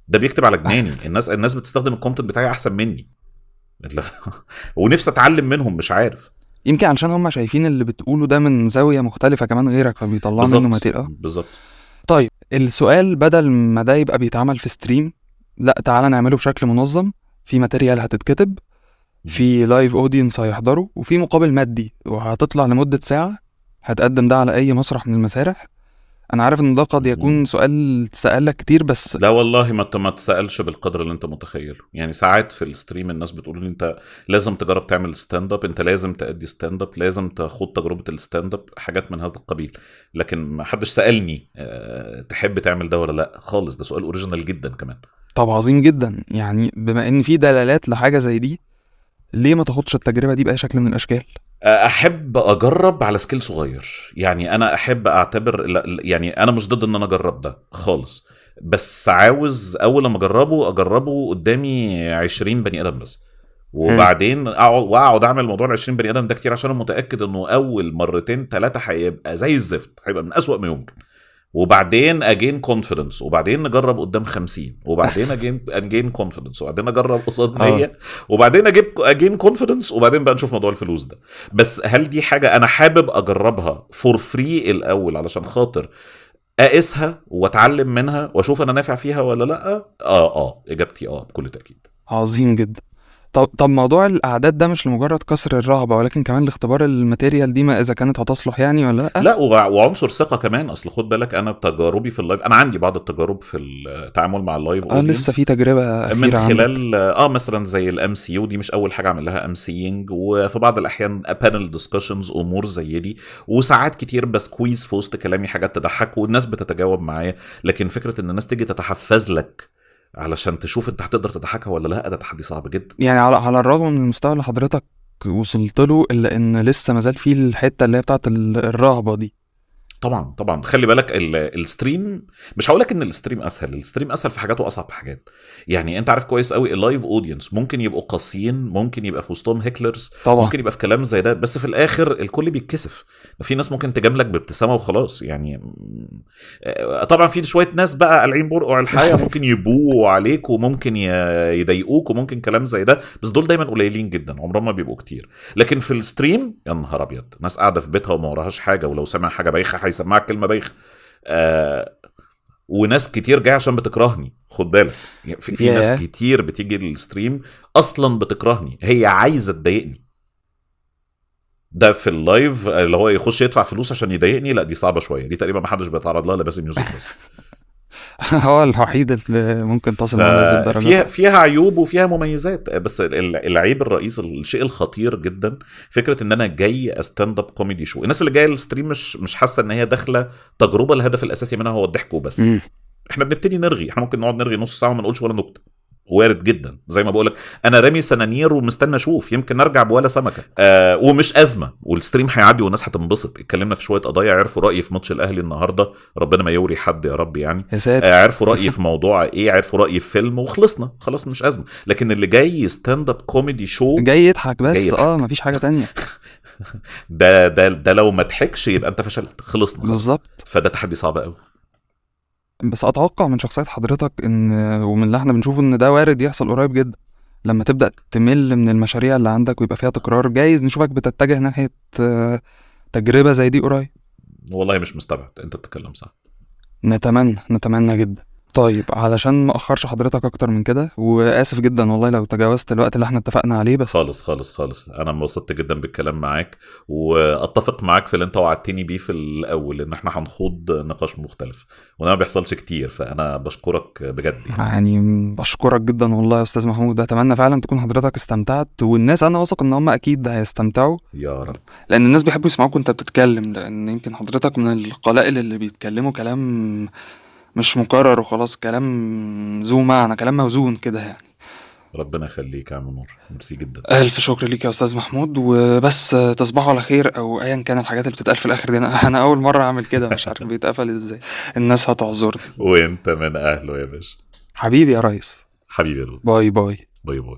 Speaker 3: ده بيكتب على جناني. الناس بتستخدم الكونتنت بتاعي احسن مني. ونفسي اتعلم منهم، مش عارف.
Speaker 2: يمكن علشان هما شايفين اللي بتقوله ده من زاوية مختلفة كمان غيرك، فبيطلعوا منه
Speaker 3: بالظبط
Speaker 2: ماتيريال.
Speaker 3: بالظبط.
Speaker 2: طيب السؤال بدل ما ده يبقى بيتعمل في ستريم، لا تعالى نعمله بشكل منظم، في ماتيريال هتتكتب، في لايف اودينس هيحضروا، وفي مقابل مادي وهتطلع لمدة ساعة، هتقدم ده على اي مسرح من المسارح. انا عارف ان ده قد يكون سؤال تسألك كتير، بس
Speaker 3: لا والله ما تسألش بالقدر اللي انت متخيله. يعني ساعات في الستريم الناس بتقول لي انت لازم تجرب تعمل ستاند اب، انت لازم تأدي ستاند اب، لازم تاخد تجربة الستاند اب، حاجات من هذا القبيل. لكن ما حدش سألني تحب تعمل ده ولا لا خالص. ده سؤال اوريجينال جدا كمان.
Speaker 2: طب عظيم جدا. يعني بما ان في دلالات لحاجة زي دي، ليه ما تاخدش التجربة دي بأي شكل من الاشكال؟
Speaker 3: احب اجرب على سكيل صغير. يعني انا احب اعتبر يعني انا مش ضد ان انا اجرب ده خالص، بس عاوز اول لما اجربه قدامي 20 بني ادم بس، وبعدين اقعد اعمل موضوع ال 20 بني ادم ده كتير، عشان انا متاكد انه اول مرتين ثلاثه هيبقى زي الزفت، هيبقى من اسوأ ما يمكن. وبعدين اجين كونفيدنس، وبعدين نجرب قدام 50، وبعدين اجين كونفيدنس، وبعدين اجرب قصاد 100، وبعدين اجين كونفيدنس، وبعدين بقى نشوف موضوع الفلوس ده. بس هل دي حاجه انا حابب اجربها فور فري الاول علشان خاطر اقيسها واتعلم منها واشوف انا نافع فيها ولا لا؟ اجابتي بكل تاكيد.
Speaker 2: عظيم جدا. طب موضوع الاعداد ده مش لمجرد كسر الرهبه، ولكن كمان لاختبار الماتيريال دي ما اذا كانت هتصلح يعني ولا لا.
Speaker 3: لا وعنصر ثقه كمان. اصل خد بالك، انا تجاربي في اللايف، انا عندي بعض التجارب في التعامل مع اللايف اودينس.
Speaker 2: لسه في تجربه
Speaker 3: من
Speaker 2: اخيره
Speaker 3: خلال
Speaker 2: عندك؟
Speaker 3: مثلا زي الام سي يو، دي مش اول حاجه اعمل لها ام سينج، وفي بعض الاحيان بانل ديسكشنز، امور زي دي. وساعات كتير بس كويز في وسط كلامي حاجات تضحك والناس بتتجاوب معايا. لكن فكره ان الناس تيجي تتحفز لك علشان تشوف انت هتقدر تضحكها ولا لا، ده تحدي صعب جدا.
Speaker 2: يعني على الرغم من المستوى اللي حضرتك وصلت له، الا ان لسه مازال فيه الحته اللي هي بتاعت الرهبه دي.
Speaker 3: طبعا خلي بالك الستريم، مش هقول لك ان الستريم اسهل، الستريم اسهل في حاجات واصعب في حاجات. يعني انت عارف كويس قوي اللايف اودينس ممكن يبقوا قاسيين، ممكن يبقى في وسطهم هيكلرز،
Speaker 2: طبعا.
Speaker 3: ممكن يبقى في كلام زي ده، بس في الاخر الكل بيتكسف. في ناس ممكن تجاملك بابتسامه وخلاص يعني. طبعا في شويه ناس بقى قالعين برقع الحياه ممكن يبووا عليك، وممكن يضايقوك، وممكن كلام زي ده، بس دول دايما قليلين جدا، عمرهم ما بيبقوا كتير. لكن في الستريم يا نهار ابيض، ناس قاعده في بيتها وما وراهاش حاجه، ولو سمع حاجه بايخه هيسمعك كلمه بايخه. وناس كتير جايه عشان بتكرهني، خد بالك. يعني في ناس كتير بتيجي للستريم اصلا بتكرهني، هي عايزه تضايقني. ده في اللايف اللي هو يخش يدفع فلوس عشان يضايقني، لا دي صعبه شويه، دي تقريبا ما حدش بيتعرض لها، لابس ميوزك بس.
Speaker 2: هو الوحيد اللي ممكن تصل معاه هذه الدرجه.
Speaker 3: فيها عيوب وفيها مميزات، بس العيب الرئيسي، الشيء الخطير جدا، فكره ان انا جاي ستاند اب كوميدي شو. الناس اللي جايه الستريم مش حاسه ان هي داخله تجربه الهدف الاساسي منها هو الضحك وبس. احنا بنبتدي نرغي، احنا ممكن نقعد نرغي نص ساعه وما نقولش ولا نكته، وارد جدا. زي ما بقولك انا رامي سنانير ومستنى اشوف، يمكن نرجع بولا سمكه. ومش ازمه، والستريم هيعدي والناس هتنبسط. اتكلمنا في شويه قضايا، عرفوا رايي في ماتش الاهلي النهارده، ربنا ما يوري حد يا رب يعني. عرفوا رايي في موضوع ايه، عرفوا رايي في فيلم، وخلصنا خلاص، مش ازمه. لكن اللي جاي ستاند اب كوميدي شو
Speaker 2: جاي يضحك بس،
Speaker 3: جاي يضحك.
Speaker 2: مفيش حاجه تانية.
Speaker 3: ده لو ما ضحكش يبقى انت فشلت، خلصنا
Speaker 2: بالظبط.
Speaker 3: فده تحدي صعب قوي.
Speaker 2: بس اتوقع من شخصية حضرتك ان، ومن اللي احنا بنشوفه، ان ده وارد يحصل قريب جدا. لما تبدأ تمل من المشاريع اللي عندك ويبقى فيها تكرار، جايز نشوفك بتتجه ناحية تجربة زي دي قريب.
Speaker 3: والله مش مستبعد، انت بتتكلم صح.
Speaker 2: نتمنى جدا. طيب علشان ما اخرش حضرتك اكتر من كده، واسف جدا والله لو تجاوزت الوقت اللي احنا اتفقنا عليه، بس
Speaker 3: خالص خالص خالص، انا انبسطت جدا بالكلام معاك، واتفق معاك في اللي انت وعدتني بيه في الاول، ان احنا هنخوض نقاش مختلف، وده ما بيحصلش كتير، فانا بشكرك بجد يعني.
Speaker 2: يعني بشكرك جدا والله يا استاذ محمود. اتمنى فعلا تكون حضرتك استمتعت، والناس انا واثق ان هم اكيد هيستمتعوا،
Speaker 3: يا رب.
Speaker 2: لان الناس بيحبوا يسمعوك وانت بتتكلم، لان يمكن حضرتك من القلائل اللي بيتكلموا كلام مش مكرر وخلاص، كلام ذو معنى، كلام موزون كده يعني.
Speaker 3: ربنا يخليك يا عم نور، ميرسي جدا.
Speaker 2: الف شكر ليك يا استاذ محمود، وبس تصبحوا على خير، او ايا كان الحاجات اللي بتتقال في الاخر دي. انا اول مره اعمل كده، مش عارف بيتقفل ازاي، الناس هتعذرني.
Speaker 3: وانت من اهله يا باشا.
Speaker 2: حبيبي يا ريس.
Speaker 3: حبيبي يا لؤي.
Speaker 2: باي باي.
Speaker 3: باي باي.